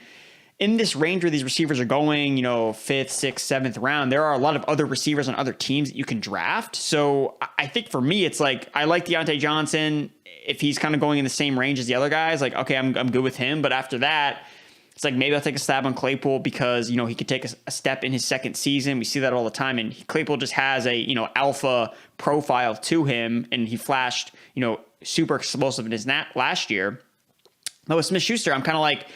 in this range where these receivers are going, 5th, 6th, 7th round, there are a lot of other receivers on other teams that you can draft. So I think for me, it's like, I like Deontay Johnson. If he's kind of going in the same range as the other guys, like, okay, I'm good with him. But after that, it's like maybe I'll take a stab on Claypool because, he could take a step in his second season. We see that all the time. And Claypool just has a, alpha profile to him. And he flashed, super explosive in his last year. But with Smith-Schuster, I'm kind of like,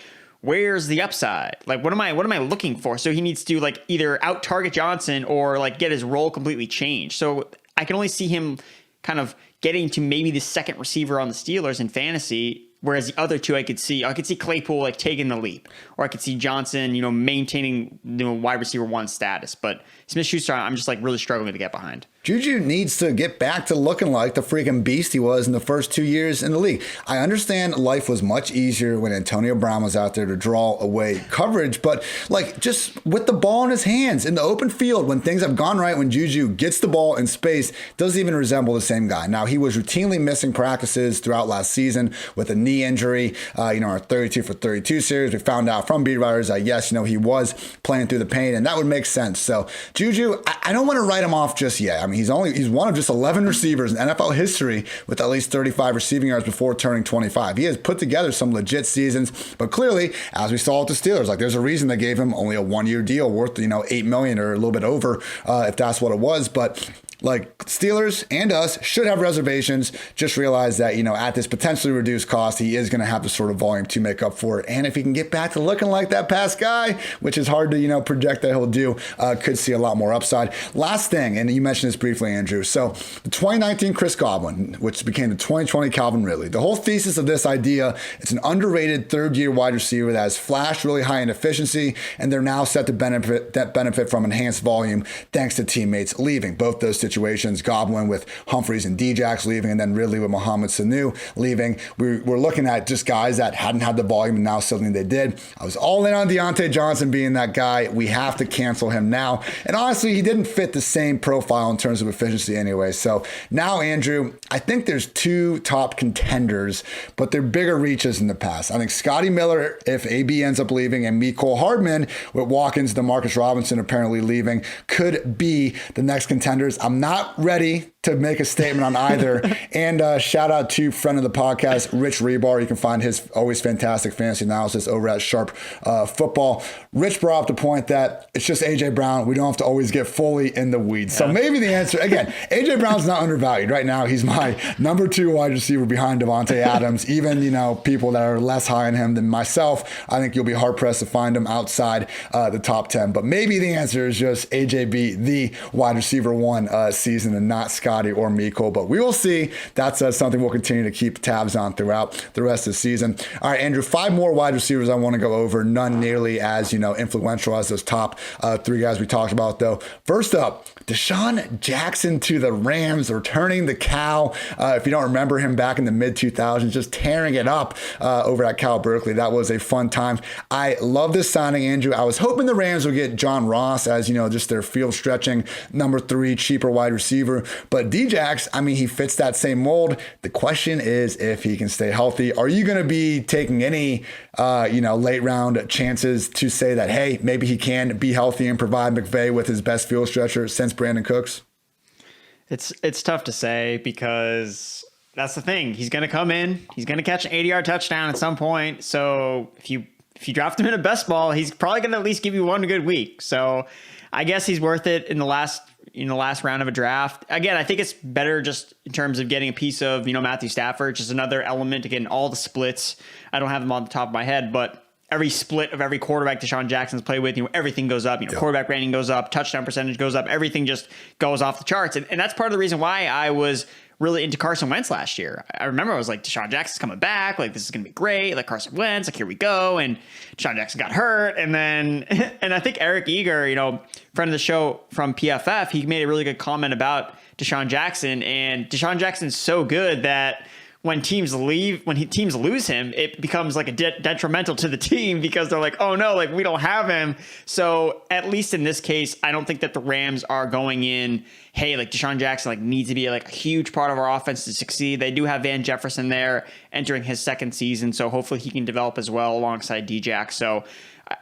where's the upside? Like, what am I looking for? So he needs to like either out target Johnson or like get his role completely changed. So I can only see him kind of getting to maybe the second receiver on the Steelers in fantasy. Whereas the other two I could see Claypool like taking the leap, or I could see Johnson, maintaining wide receiver 1 status. But Smith-Schuster, I'm just like really struggling to get behind. JuJu needs to get back to looking like the freaking beast he was in the first 2 years in the league. I understand life was much easier when Antonio Brown was out there to draw away coverage, but like just with the ball in his hands in the open field, when things have gone right, when JuJu gets the ball in space, doesn't even resemble the same guy. Now, he was routinely missing practices throughout last season with a knee injury. Our 32 for 32 series, we found out from beat writers that yes, he was playing through the pain, and that would make sense. So JuJu, I don't want to write him off just yet. I mean, he's one of just 11 receivers in NFL history with at least 35 receiving yards before turning 25. He has put together some legit seasons, but clearly, as we saw with the Steelers, like there's a reason they gave him only a 1-year deal worth $8 million or a little bit over, if that's what it was. But like Steelers and us should have reservations. Just realize that, at this potentially reduced cost, he is going to have the sort of volume to make up for it. And if he can get back to looking like that past guy, which is hard to, project that he'll do, could see a lot more upside. Last thing, and you mentioned this briefly, Andrew. So the 2019 Chris Godwin, which became the 2020 Calvin Ridley, the whole thesis of this idea, it's an underrated third-year wide receiver that has flashed really high in efficiency, and they're now set to benefit from enhanced volume thanks to teammates leaving. Both those situations, Godwin with Humphreys and Djax leaving, and then Ridley with Mohamed Sanu leaving. We're looking at just guys that hadn't had the volume, and now suddenly they did. I was all in on Deontay Johnson being that guy. We have to cancel him now. And honestly, he didn't fit the same profile in terms of efficiency anyway. So now, Andrew, I think there's 2 top contenders, but they're bigger reaches in the past. I think Scotty Miller, if AB ends up leaving, and Mecole Hardman with Watkins, DeMarcus Robinson apparently leaving, could be the next contenders. I'm not ready to make a statement on either. And shout out to friend of the podcast, Rich Rebar. You can find his always fantastic fantasy analysis over at Sharp Football. Rich brought up the point that it's just A.J. Brown. We don't have to always get fully in the weeds. So maybe the answer, again, A.J. Brown's not undervalued. Right now, he's my number 2 wide receiver behind Devontae Adams. Even, people that are less high on him than myself, I think you'll be hard-pressed to find him outside the top 10. But maybe the answer is just AJB, the wide receiver 1 season, and not Scotty or Mecole, but we will see. That's something we'll continue to keep tabs on throughout the rest of the season. All right, Andrew, 5 more wide receivers I want to go over, none nearly as, influential as those top 3 guys we talked about, though. First up, Deshaun Jackson to the Rams, returning the Cal. If you don't remember him back in the mid-2000s, just tearing it up over at Cal Berkeley. That was a fun time. I love this signing, Andrew. I was hoping the Rams would get John Ross as, just their field stretching number 3 cheaper wide receiver. But Djax, he fits that same mold. The question is if he can stay healthy. Are you going to be taking any, late round chances to say that, hey, maybe he can be healthy and provide McVay with his best field stretcher since Brandon Cooks? It's tough to say because that's the thing. He's going to come in. He's going to catch an 80-yard touchdown at some point. So if you draft him in a best ball, he's probably going to at least give you one good week. So I guess he's worth it in the last round of a draft. Again, I think it's better just in terms of getting a piece of, Matthew Stafford, just another element to getting all the splits. I don't have them on the top of my head, but every split of every quarterback Deshaun Jackson's played with, everything goes up. Quarterback rating goes up, touchdown percentage goes up, everything just goes off the charts. And that's part of the reason why I was really into Carson Wentz last year. I remember I was like, Deshaun Jackson's coming back. Like, this is going to be great. Like, Carson Wentz, like, here we go. And Deshaun Jackson got hurt. And then, and I think Eric Eager, friend of the show from PFF, he made a really good comment about Deshaun Jackson. And Deshaun Jackson's so good that when teams lose him, it becomes like a detrimental to the team because they're like, oh no, like we don't have him. So at least in this case, I don't think that the Rams are going in, hey, like Deshaun Jackson like needs to be like a huge part of our offense to succeed. They do have Van Jefferson there entering his second season, so hopefully he can develop as well alongside Djax. So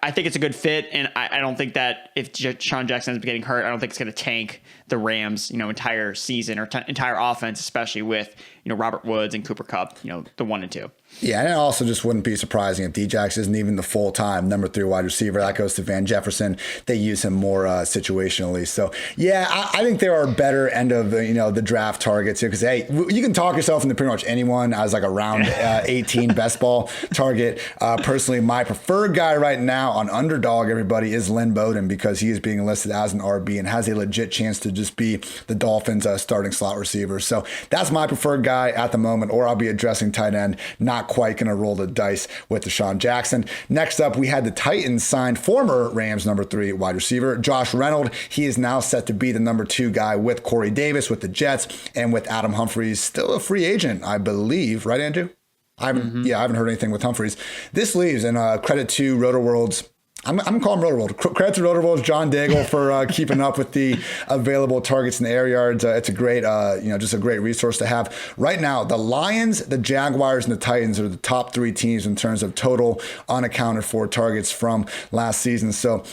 I think it's a good fit, and I don't think that if Deshaun Jackson ends up getting hurt, I don't think it's going to tank the Rams, entire season or entire offense, especially with Robert Woods and Cooper Kupp, the 1 and 2. Yeah, and it also just wouldn't be surprising if Djax isn't even the full-time number 3 wide receiver. That goes to Van Jefferson. They use him more situationally. So, yeah, I think there are better end of the draft targets here because, hey, you can talk yourself into pretty much anyone as like a round 18 best ball target. Personally, my preferred guy right now on Underdog, everybody, is Lynn Bowden because he is being listed as an RB and has a legit chance to just be the Dolphins' starting slot receiver. So that's my preferred guy at the moment, or I'll be addressing tight end. Not quite going to roll the dice with Deshaun Jackson. Next up, we had the Titans sign former Rams number 3 wide receiver, Josh Reynolds. He is now set to be the number 2 guy with Corey Davis with the Jets and with Adam Humphries, still a free agent, I believe. Right, Andrew? I haven't heard anything with Humphries. This leaves, and credit to RotoWorld's I'm calling RotoWorld. Credit to RotoWorld's John Daigle for keeping up with the available targets in the air yards. It's a great, just a great resource to have. Right now, the Lions, the Jaguars, and the Titans are the top 3 teams in terms of total unaccounted for targets from last season. So,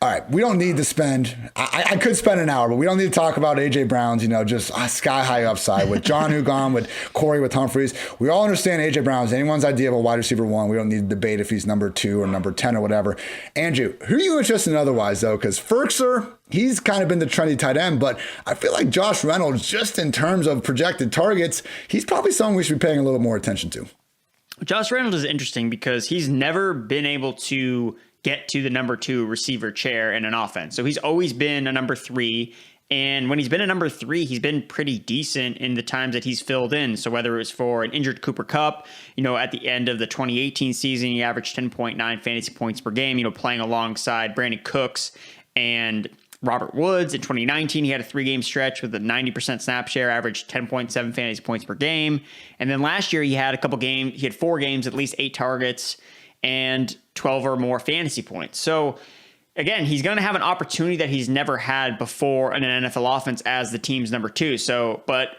all right, we don't need to spend, I could spend an hour, but we don't need to talk about A.J. Brown's, just sky high upside with John Hugon, with Corey, with Humphries. We all understand A.J. Brown's anyone's idea of a wide receiver 1. We don't need to debate if he's number 2 or number 10 or whatever. Andrew, who are you interested in otherwise, though? Because Ferkser, he's kind of been the trendy tight end, but I feel like Josh Reynolds, just in terms of projected targets, he's probably someone we should be paying a little more attention to. Josh Reynolds is interesting because he's never been able to get to the number 2 receiver chair in an offense. So he's always been a number 3. And when he's been a number 3, he's been pretty decent in the times that he's filled in. So whether it was for an injured Cooper Kupp, at the end of the 2018 season, he averaged 10.9 fantasy points per game, playing alongside Brandon Cooks and Robert Woods. In 2019, he had a 3-game stretch with a 90% snap share, averaged 10.7 fantasy points per game. And then last year, he had 4 games, at least 8 targets, and 12 or more fantasy points. So again, he's going to have an opportunity that he's never had before in an NFL offense as the team's number 2. But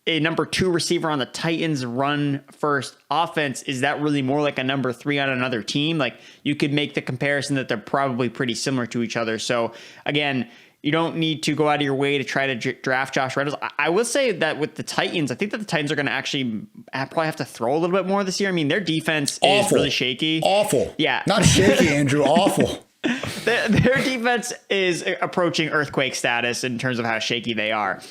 a number 2 receiver on the Titans run first offense, is that really more like a number 3 on another team? Like, you could make the comparison that they're probably pretty similar to each other. So again, you don't need to go out of your way to try to draft Josh Reynolds. I will say that with the Titans, I think that the Titans are going to actually probably have to throw a little bit more this year. I mean, their defense is really shaky. Awful. Yeah. Not shaky, Andrew. Awful. Their defense is approaching earthquake status in terms of how shaky they are.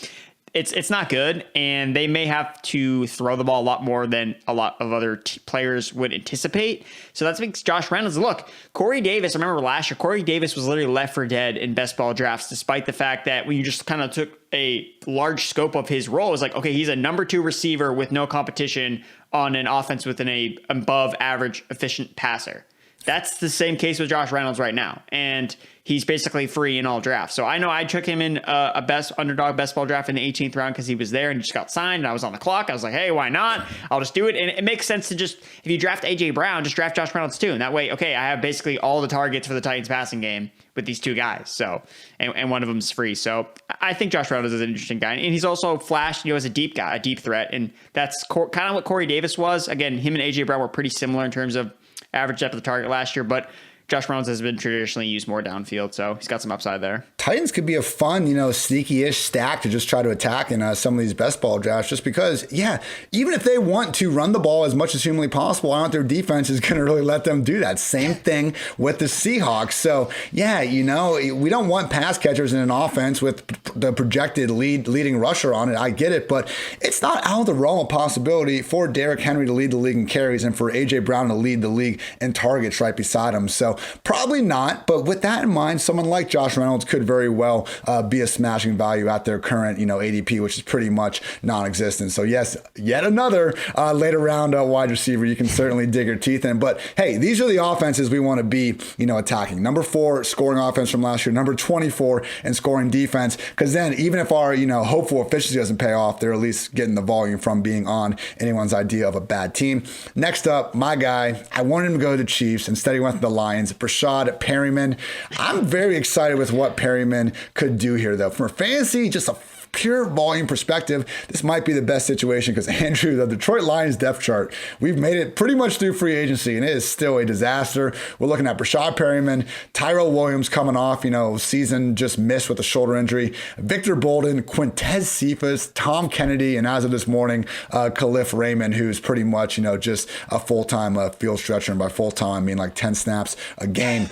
It's not good, and they may have to throw the ball a lot more than a lot of other players would anticipate. So that makes Josh Reynolds look. Corey Davis, I remember last year, Corey Davis was literally left for dead in best ball drafts, despite the fact that when you just kind of took a large scope of his role, it was like, okay, he's a number 2 receiver with no competition on an offense with an above average efficient passer. That's the same case with Josh Reynolds right now. And he's basically free in all drafts. So I know I took him in a underdog best ball draft in the 18th round because he was there and he just got signed and I was on the clock. I was like, hey, why not? I'll just do it. And it makes sense to just, if you draft A.J. Brown, just draft Josh Reynolds too. And that way, okay, I have basically all the targets for the Titans passing game with these 2 guys. So, and one of them is free. So I think Josh Reynolds is an interesting guy. And he's also flashed, as a deep guy, a deep threat. And that's kind of what Corey Davis was. Again, him and A.J. Brown were pretty similar in terms of average depth of the target last year, but Josh Reynolds has been traditionally used more downfield, so he's got some upside there. Titans could be a fun, sneaky-ish stack to just try to attack in some of these best ball drafts just because, even if they want to run the ball as much as humanly possible, I don't think their defense is going to really let them do that. Same thing with the Seahawks. So, we don't want pass catchers in an offense with the projected leading rusher on it. I get it, but it's not out of the realm of possibility for Derrick Henry to lead the league in carries and for A.J. Brown to lead the league in targets right beside him. So probably not, but with that in mind, someone like Josh Reynolds could very well be a smashing value at their current, ADP, which is pretty much non-existent. So yes, yet another later round wide receiver you can certainly dig your teeth in. But hey, these are the offenses we want to be, attacking. Number 4 scoring offense from last year, number 24 in scoring defense. Because then even if our, hopeful efficiency doesn't pay off, they're at least getting the volume from being on anyone's idea of a bad team. Next up, my guy, I wanted him to go to the Chiefs. Instead, he went to the Lions. Brashad Perryman. I'm very excited with what Perryman could do here, though. For fantasy, just a pure volume perspective, this might be the best situation because, Andrew, the Detroit Lions depth chart, we've made it pretty much through free agency, and it is still a disaster. We're looking at Brashad Perryman, Tyrell Williams coming off, season just missed with a shoulder injury, Victor Bolden, Quintez Cephas, Tom Kennedy, and as of this morning, Khalif Raymond, who's pretty much, just a full-time field stretcher. And by full-time, I mean like 10 snaps a game.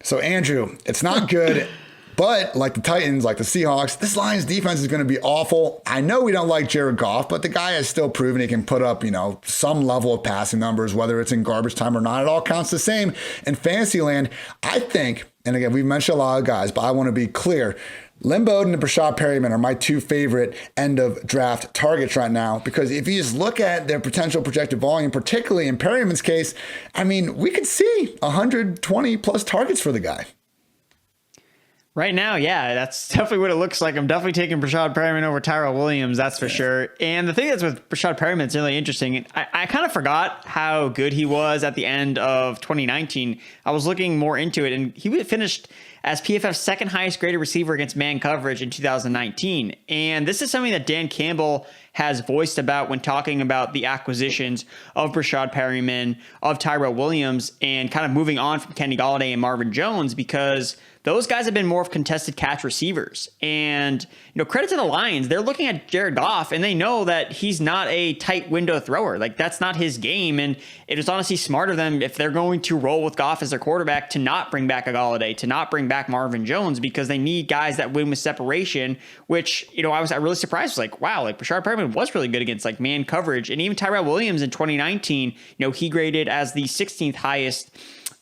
So, Andrew, it's not good. But like the Titans, like the Seahawks, this Lions defense is going to be awful. I know we don't like Jared Goff, but the guy has still proven he can put up, some level of passing numbers, whether it's in garbage time or not. It all counts the same. In fantasy land, I think, and again, we've mentioned a lot of guys, but I want to be clear. Lynn Bowden and Brashad Perryman are my two favorite end of draft targets right now, because if you just look at their potential projected volume, particularly in Perryman's case, I mean, we could see 120 plus targets for the guy. Right now, yeah, that's definitely what it looks like. I'm definitely taking Brashad Perryman over Tyrell Williams, that's for sure. And the thing that's with Brashad Perryman, it's really interesting. I kind of forgot how good he was at the end of 2019. I was looking more into it, and he finished as PFF's second highest graded receiver against man coverage in 2019. And this is something that Dan Campbell has voiced about when talking about the acquisitions of Brashad Perryman, of Tyrell Williams, and kind of moving on from Kenny Golladay and Marvin Jones, because those guys have been more of contested catch receivers. And, credit to the Lions, they're looking at Jared Goff and they know that he's not a tight window thrower. Like, that's not his game. And it is honestly smart of them, if they're going to roll with Goff as their quarterback, to not bring back a Golladay, to not bring back Marvin Jones, because they need guys that win with separation, which, I was really surprised. Like, wow, like Brashad Perryman was really good against like man coverage. And even Tyrell Williams in 2019, he graded as the 16th highest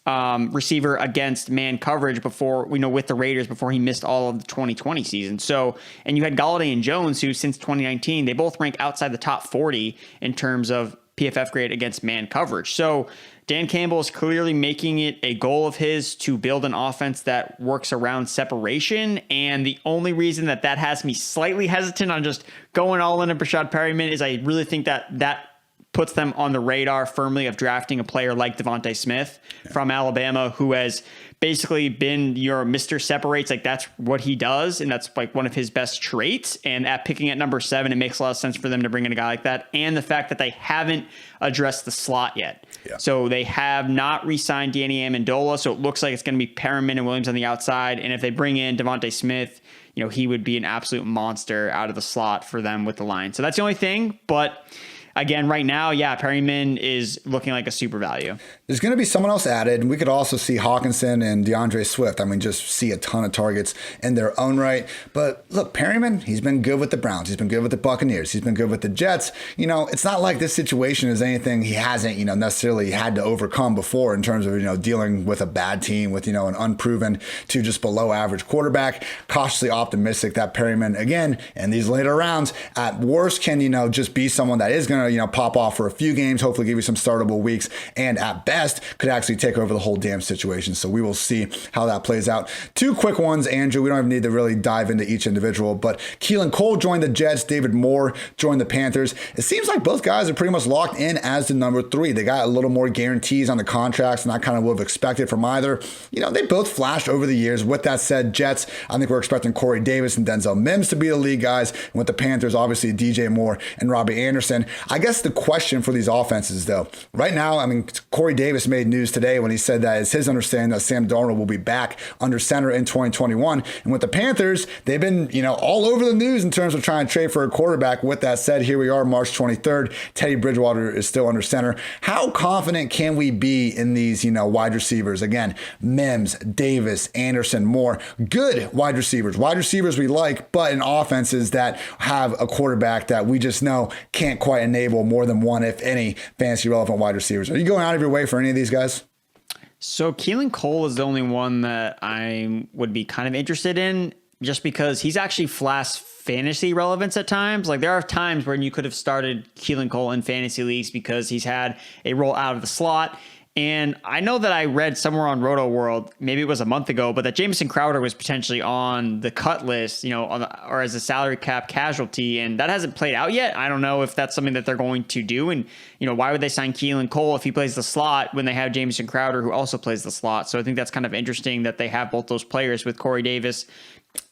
receiver against man coverage before, with the Raiders, before he missed all of the 2020 season. So, and you had Golladay and Jones, who since 2019, they both rank outside the top 40 in terms of PFF grade against man coverage. So Dan Campbell is clearly making it a goal of his to build an offense that works around separation. And the only reason that has me slightly hesitant on just going all in on Brashad Perryman is I really think that puts them on the radar firmly of drafting a player like Devontae Smith from Alabama, who has basically been your Mr. Separates. Like, that's what he does, and that's like one of his best traits. And at picking at number 7, it makes a lot of sense for them to bring in a guy like that. And the fact that they haven't addressed the slot yet. Yeah. So they have not re-signed Danny Amendola, so it looks like it's going to be Perriman and Williams on the outside. And if they bring in Devontae Smith, he would be an absolute monster out of the slot for them with the line. So that's the only thing. But again, right now, Perryman is looking like a super value. There's going to be someone else added. We could also see Hawkinson and DeAndre Swift. I mean, just see a ton of targets in their own right. But look, Perryman, he's been good with the Browns. He's been good with the Buccaneers. He's been good with the Jets. It's not like this situation is anything he hasn't, necessarily had to overcome before in terms of, dealing with a bad team with, an unproven to just below average quarterback. Cautiously optimistic that Perryman, again, in these later rounds, at worst can, just be someone that is going to, pop off for a few games, hopefully give you some startable weeks, and at best could actually take over the whole damn situation. So we will see how that plays out. Two quick ones, Andrew. We don't even need to really dive into each individual, but Keelan Cole joined the Jets. David Moore joined the Panthers. It seems like both guys are pretty much locked in as the number 3. They got a little more guarantees on the contracts than I kind of would have expected from either. They both flashed over the years. With that said, Jets, I think we're expecting Corey Davis and Denzel Mims to be the lead guys. And with the Panthers, obviously DJ Moore and Robbie Anderson. I guess the question for these offenses, though, right now, I mean, Corey Davis made news today when he said that it's his understanding that Sam Darnold will be back under center in 2021. And with the Panthers, they've been, all over the news in terms of trying to trade for a quarterback. With that said, here we are, March 23rd. Teddy Bridgewater is still under center. How confident can we be in these, wide receivers? Again, Mims, Davis, Anderson, Moore, good wide receivers we like, but in offenses that have a quarterback that we just know can't quite enable more than one, if any, fantasy relevant wide receivers. Are you going out of your way for any of these guys? So Keelan Cole is the only one that I would be kind of interested in, just because he's actually flashed fantasy relevance at times. Like, there are times when you could have started Keelan Cole in fantasy leagues because he's had a role out of the slot. And I know that I read somewhere on Roto World, maybe it was a month ago, but that Jamison Crowder was potentially on the cut list, or as a salary cap casualty, and that hasn't played out yet. I don't know if that's something that they're going to do. And, why would they sign Keelan Cole if he plays the slot when they have Jamison Crowder, who also plays the slot? So I think that's kind of interesting that they have both those players with Corey Davis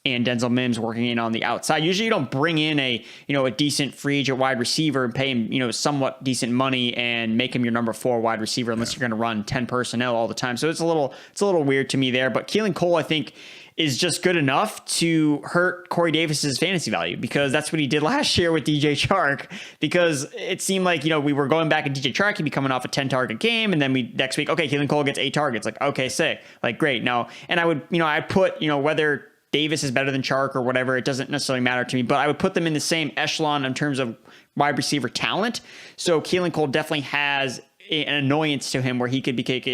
and Denzel Mims working in on the outside. Usually you don't bring in a decent free agent wide receiver and pay him, somewhat decent money and make him your number 4 wide receiver unless you're going to run 10 personnel all the time. So it's a little weird to me there, but Keelan Cole, I think, is just good enough to hurt Corey Davis's fantasy value, because that's what he did last year with DJ Chark, because it seemed like, we were going back at DJ Chark, he'd be coming off a 10 target game. And then next week, okay, Keelan Cole gets 8 targets. Like, okay, sick. Like, great. Now, and I would, I put, whether Davis is better than Chark or whatever, it doesn't necessarily matter to me, but I would put them in the same echelon in terms of wide receiver talent. So Keelan Cole definitely has an annoyance to him where he could make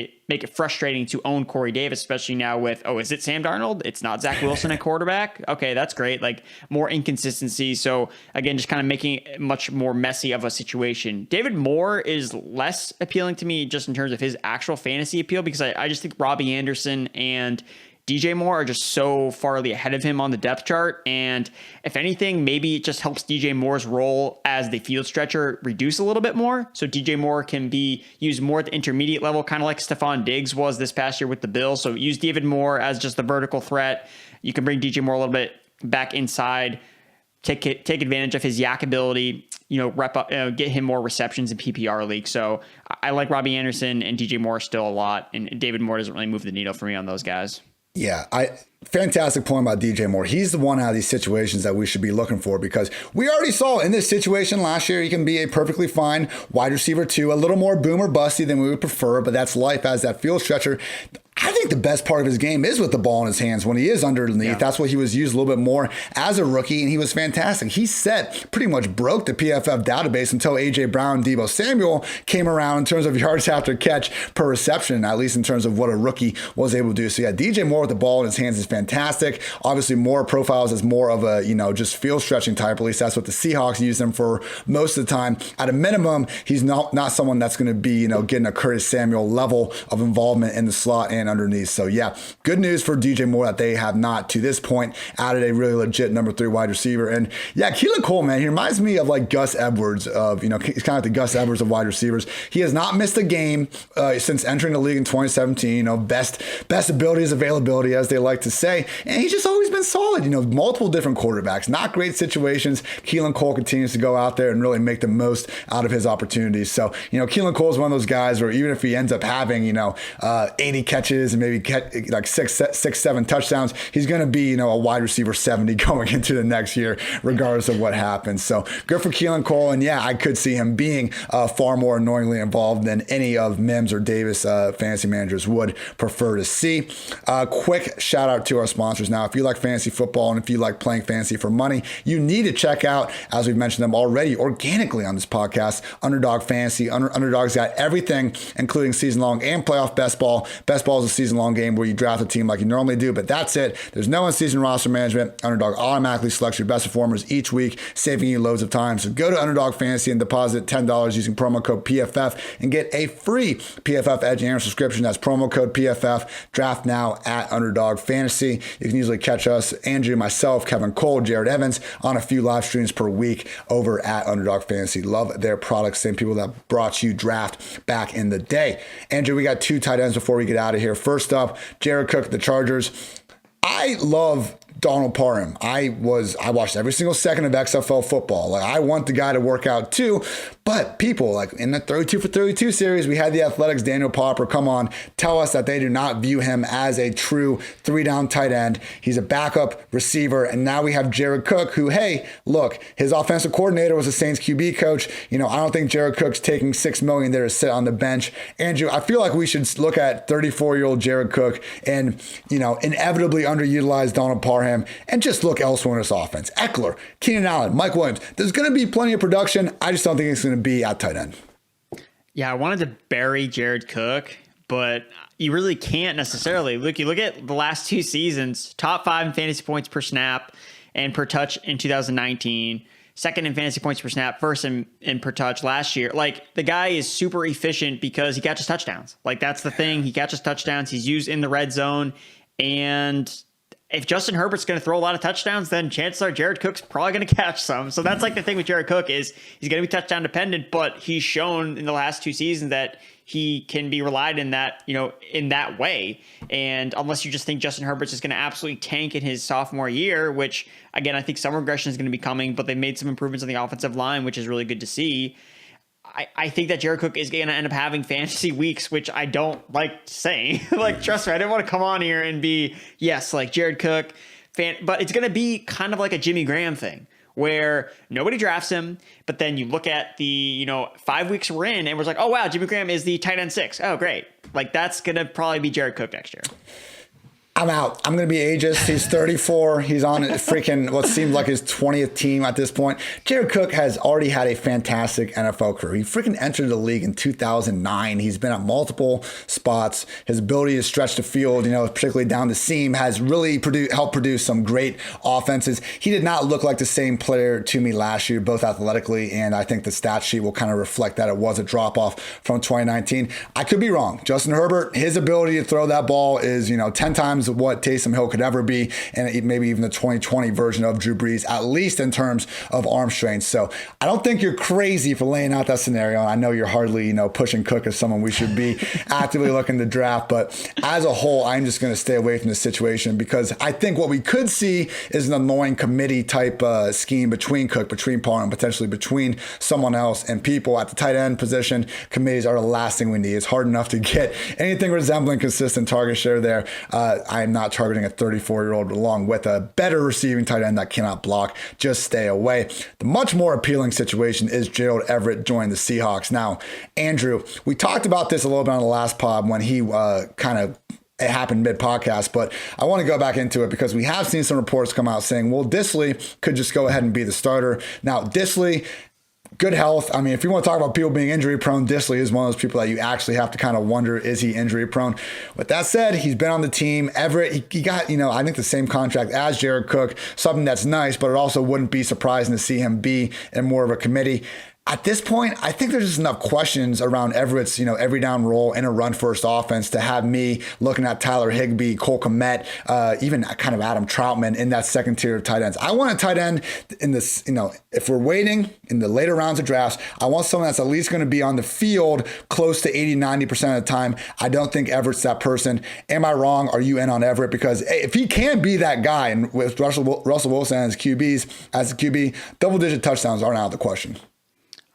it frustrating to own Corey Davis, especially now with, is it Sam Darnold? It's not Zach Wilson at quarterback. Okay, that's great. Like, more inconsistency. So again, just kind of making it much more messy of a situation. David Moore is less appealing to me just in terms of his actual fantasy appeal, because I just think Robbie Anderson and DJ Moore are just so farly ahead of him on the depth chart. And if anything, maybe it just helps DJ Moore's role as the field stretcher reduce a little bit more. So DJ Moore can be used more at the intermediate level, kind of like Stephon Diggs was this past year with the Bills. So use David Moore as just the vertical threat. You can bring DJ Moore a little bit back inside, take advantage of his yak ability, rep up, get him more receptions in PPR league. So I like Robbie Anderson and DJ Moore still a lot. And David Moore doesn't really move the needle for me on those guys. Yeah, fantastic point about DJ Moore. He's the one out of these situations that we should be looking for, because we already saw in this situation last year, he can be a perfectly fine wide receiver 2, a little more boomer busty than we would prefer, but that's life as that field stretcher. I think the best part of his game is with the ball in his hands when he is underneath. Yeah. That's what he was used a little bit more as a rookie, and he was fantastic. He pretty much broke the PFF database until A.J. Brown and Deebo Samuel came around in terms of yards after catch per reception, at least in terms of what a rookie was able to do. So yeah, DJ Moore with the ball in his hands is fantastic. Obviously, Moore profiles as more of a, just field stretching type. At least that's what the Seahawks use him for most of the time. At a minimum, he's not someone that's going to be, getting a Curtis Samuel level of involvement in the slot and underneath. So yeah, good news for DJ Moore that they have not, to this point, added a really legit number 3 wide receiver. And yeah, Keelan Cole, man, he reminds me of like Gus Edwards he's kind of like the Gus Edwards of wide receivers. He has not missed a game since entering the league in 2017. Best ability is availability, as they like to say. And he's just always been solid. Multiple different quarterbacks, not great situations. Keelan Cole continues to go out there and really make the most out of his opportunities. So, Keelan Cole is one of those guys where even if he ends up having, 80 catches and maybe get like 6-7 touchdowns, he's going to be, a wide receiver 70 going into the next year, regardless of what happens. So good for Keelan Cole. And yeah, I could see him being far more annoyingly involved than any of Mims or Davis fantasy managers would prefer to see. Quick shout out to our sponsors. Now, if you like fantasy football and if you like playing fantasy for money, you need to check out, as we've mentioned them already organically on this podcast, Underdog Fantasy. Underdog's got everything, including season long and playoff best ball. Best ball is a season-long game where you draft a team like you normally do, but that's it. There's no in-season roster management. Underdog automatically selects your best performers each week, saving you loads of time. So go to Underdog Fantasy and deposit $10 using promo code PFF and get a free PFF Edge annual subscription. That's promo code PFF. Draft now at Underdog Fantasy. You can usually catch us, Andrew, myself, Kevin Cole, Jared Evans, on a few live streams per week over at Underdog Fantasy. Love their products. Same people that brought you Draft back in the day. Andrew, we got 2 tight ends before we get out of here. First up, Jared Cook, the Chargers. I love Donald Parham. I watched every single second of XFL football. Like, I want the guy to work out too, but people, like in the 32 for 32 series, we had the Athletics' Daniel Popper come on, tell us that they do not view him as a true 3-down tight end. He's a backup receiver. And now we have Jared Cook, who, hey, look, his offensive coordinator was the Saints QB coach. I don't think Jared Cook's taking $6 million there to sit on the bench. Andrew, I feel like we should look at 34-year-old Jared Cook and, inevitably underutilized Donald Parham and just look elsewhere in this offense. Eckler, Keenan Allen, Mike Williams. There's going to be plenty of production. I just don't think it's going to be at tight end. Yeah, I wanted to bury Jared Cook, but you really can't necessarily. You look at the last 2 seasons, top 5 in fantasy points per snap and per touch in 2019. Second in fantasy points per snap, first in per touch last year. Like, the guy is super efficient because he catches touchdowns. Like, that's the thing. He catches touchdowns. He's used in the red zone. And if Justin Herbert's going to throw a lot of touchdowns, then chances are Jared Cook's probably going to catch some. So that's like the thing with Jared Cook is he's going to be touchdown dependent, but he's shown in the last 2 seasons that he can be relied in that, in that way. And unless you just think Justin Herbert's is going to absolutely tank in his sophomore year, which again, I think some regression is going to be coming, but they made some improvements on the offensive line, which is really good to see. I think that Jared Cook is going to end up having fantasy weeks, which I don't like saying. Like, trust me, I didn't want to come on here and be, yes, like Jared Cook, but it's going to be kind of like a Jimmy Graham thing where nobody drafts him, but then you look at the, 5 weeks we're in and we're like, oh, wow, Jimmy Graham is the tight end 6. Oh, great. Like, that's going to probably be Jared Cook next year. I'm out. I'm going to be ageist. He's 34. He's on freaking what seems like his 20th team at this point. Jared Cook has already had a fantastic NFL career. He freaking entered the league in 2009. He's been at multiple spots. His ability to stretch the field, particularly down the seam, has really helped produce some great offenses. He did not look like the same player to me last year, both athletically, and I think the stat sheet will kind of reflect that it was a drop-off from 2019. I could be wrong. Justin Herbert, his ability to throw that ball is, 10 times of what Taysom Hill could ever be, and maybe even the 2020 version of Drew Brees, at least in terms of arm strength. So I don't think you're crazy for laying out that scenario. I know you're hardly, pushing Cook as someone we should be actively looking to draft, but as a whole, I'm just going to stay away from this situation because I think what we could see is an annoying committee type scheme between Cook, between Paul, and potentially between someone else and people at the tight end position. Committees are the last thing we need. It's hard enough to get anything resembling consistent target share there. I'm not targeting a 34-year-old along with a better receiving tight end that cannot block. Just stay away. The much more appealing situation is Gerald Everett joining the Seahawks. Now, Andrew, we talked about this a little bit on the last pod when he it happened mid-podcast, but I want to go back into it because we have seen some reports come out saying, well, Disley could just go ahead and be the starter. Now, Disley, good health. I mean, if you want to talk about people being injury prone, Disley is one of those people that you actually have to kind of wonder, is he injury prone? With that said, he's been on the team. Everett, he got, I think the same contract as Jared Cook, something that's nice, but it also wouldn't be surprising to see him be in more of a committee. At this point, I think there's just enough questions around Everett's, every down role in a run-first offense to have me looking at Tyler Higbee, Cole Kmet, even kind of Adam Troutman in that second tier of tight ends. I want a tight end in this, if we're waiting in the later rounds of drafts, I want someone that's at least going to be on the field close to 80, 90% of the time. I don't think Everett's that person. Am I wrong? Are you in on Everett? Because if he can be that guy, and with Russell Wilson as a QB, double-digit touchdowns aren't out of the question.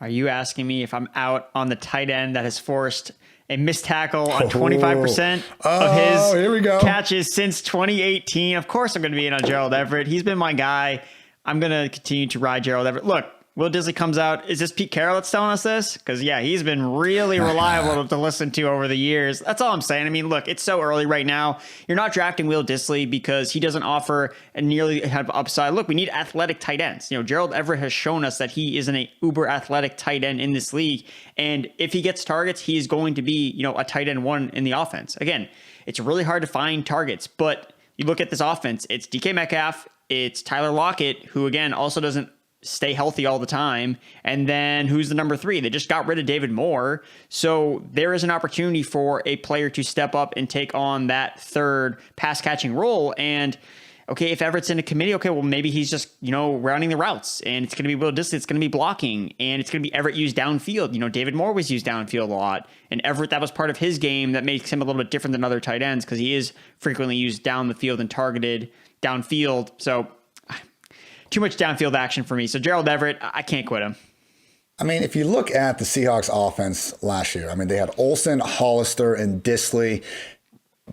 Are you asking me if I'm out on the tight end that has forced a missed tackle on 25% of his catches since 2018? Of course I'm going to be in on Gerald Everett. He's been my guy. I'm going to continue to ride Gerald Everett. Look, Will Disley comes out. Is this Pete Carroll that's telling us this? Because, yeah, he's been really reliable to listen to over the years. That's all I'm saying. I mean, look, it's so early right now. You're not drafting Will Disley because he doesn't offer a nearly have upside. Look, we need athletic tight ends. Gerald Everett has shown us that he isn't a uber athletic tight end in this league. And if he gets targets, he is going to be, a tight end 1 in the offense. Again, it's really hard to find targets, but you look at this offense, it's DK Metcalf, it's Tyler Lockett, who, again, also doesn't stay healthy all the time. And then who's the number 3? They just got rid of David Moore. So there is an opportunity for a player to step up and take on that third pass catching role. And okay, if Everett's in a committee, okay, well, maybe he's just, rounding the routes, and it's going to be Will Disley, it's going to be blocking, and it's going to be Everett used downfield. David Moore was used downfield a lot, and Everett, that was part of his game that makes him a little bit different than other tight ends because he is frequently used down the field and targeted downfield. So too much downfield action for me. So Gerald Everett, I can't quit him. I mean, if you look at the Seahawks offense last year, they had Olsen, Hollister, and Disley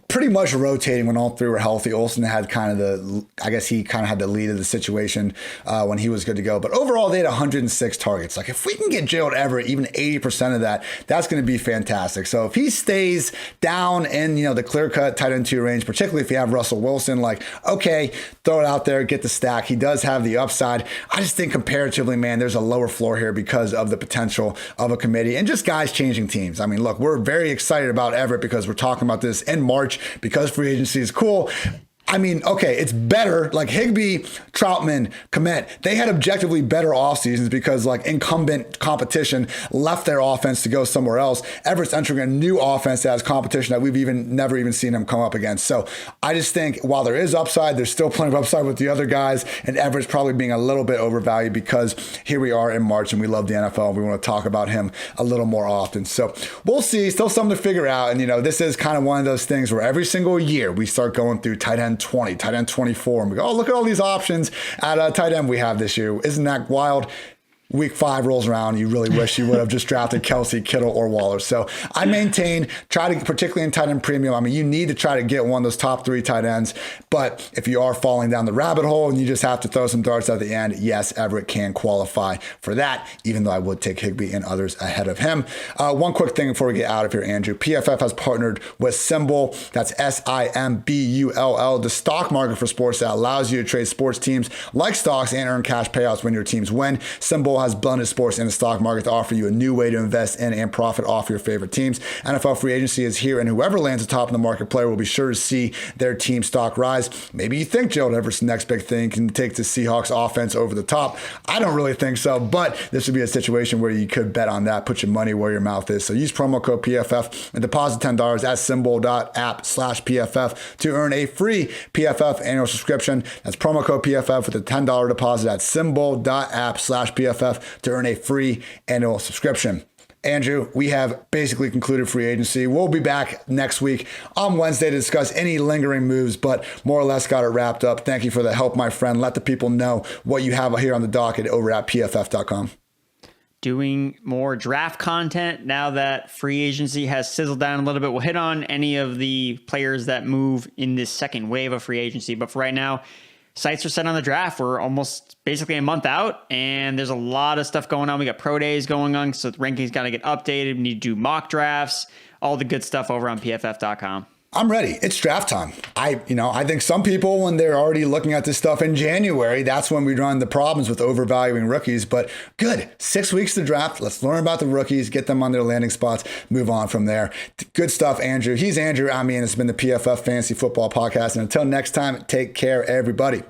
pretty much rotating when all 3 were healthy. Olsen had had the lead of the situation when he was good to go. But overall, they had 106 targets. Like, if we can get Gerald Everett even 80% of that, that's going to be fantastic. So if he stays down in, the clear-cut tight end 2 range, particularly if you have Russell Wilson, okay, throw it out there, get the stack. He does have the upside. I just think comparatively, man, there's a lower floor here because of the potential of a committee and just guys changing teams. Look, we're very excited about Everett because we're talking about this in March because free agency is cool. Okay, it's better. Like Higbee, Troutman, Kmet, they had objectively better off seasons because incumbent competition left their offense to go somewhere else. Everett's entering a new offense that has competition that we've never even seen him come up against. So I just think while there is upside, there's still plenty of upside with the other guys, and Everett's probably being a little bit overvalued because here we are in March and we love the NFL and we want to talk about him a little more often. So we'll see. Still something to figure out. And, this is kind of one of those things where every single year we start going through tight end 20, tight end 24, and we go, oh, look at all these options at tight end we have this year. Isn't that wild? Week 5 rolls around, you really wish you would have just drafted Kelsey, Kittle, or Waller. So I maintain, particularly in tight end premium, you need to try to get one of those top 3 tight ends. But if you are falling down the rabbit hole and you just have to throw some darts at the end, yes, Everett can qualify for that, even though I would take Higbee and others ahead of him. One quick thing before we get out of here, Andrew. PFF has partnered with Symbol, that's SIMBULL, the stock market for sports that allows you to trade sports teams like stocks and earn cash payouts when your teams win. Symbol has blended sports in the stock market to offer you a new way to invest in and profit off your favorite teams. NFL free agency is here, and whoever lands atop in the market player will be sure to see their team stock rise. Maybe you think Gerald Everett's next big thing can take the Seahawks offense over the top. I don't really think so, but this would be a situation where you could bet on that, put your money where your mouth is. So use promo code PFF and deposit $10 at symbol.app/PFF to earn a free PFF annual subscription. That's promo code PFF with a $10 deposit at symbol.app/PFF to earn a free annual subscription. Andrew, we have basically concluded free agency. We'll be back next week on Wednesday to discuss any lingering moves, but more or less got it wrapped up. Thank you for the help, my friend. Let the people know what you have here on the docket over at pff.com. Doing more draft content now that free agency has sizzled down a little bit. We'll hit on any of the players that move in this second wave of free agency, but for right now, sights are set on the draft. We're almost basically a month out, and there's a lot of stuff going on. We got pro days going on, so the rankings got to get updated. We need to do mock drafts, all the good stuff over on pff.com. I'm ready. It's draft time. I think some people, when they're already looking at this stuff in January, that's when we run the problems with overvaluing rookies. But good, 6 weeks to draft. Let's learn about the rookies, get them on their landing spots, move on from there. Good stuff, Andrew. He's Andrew. I'm Ian. It's been the PFF Fantasy Football Podcast. And until next time, take care, everybody.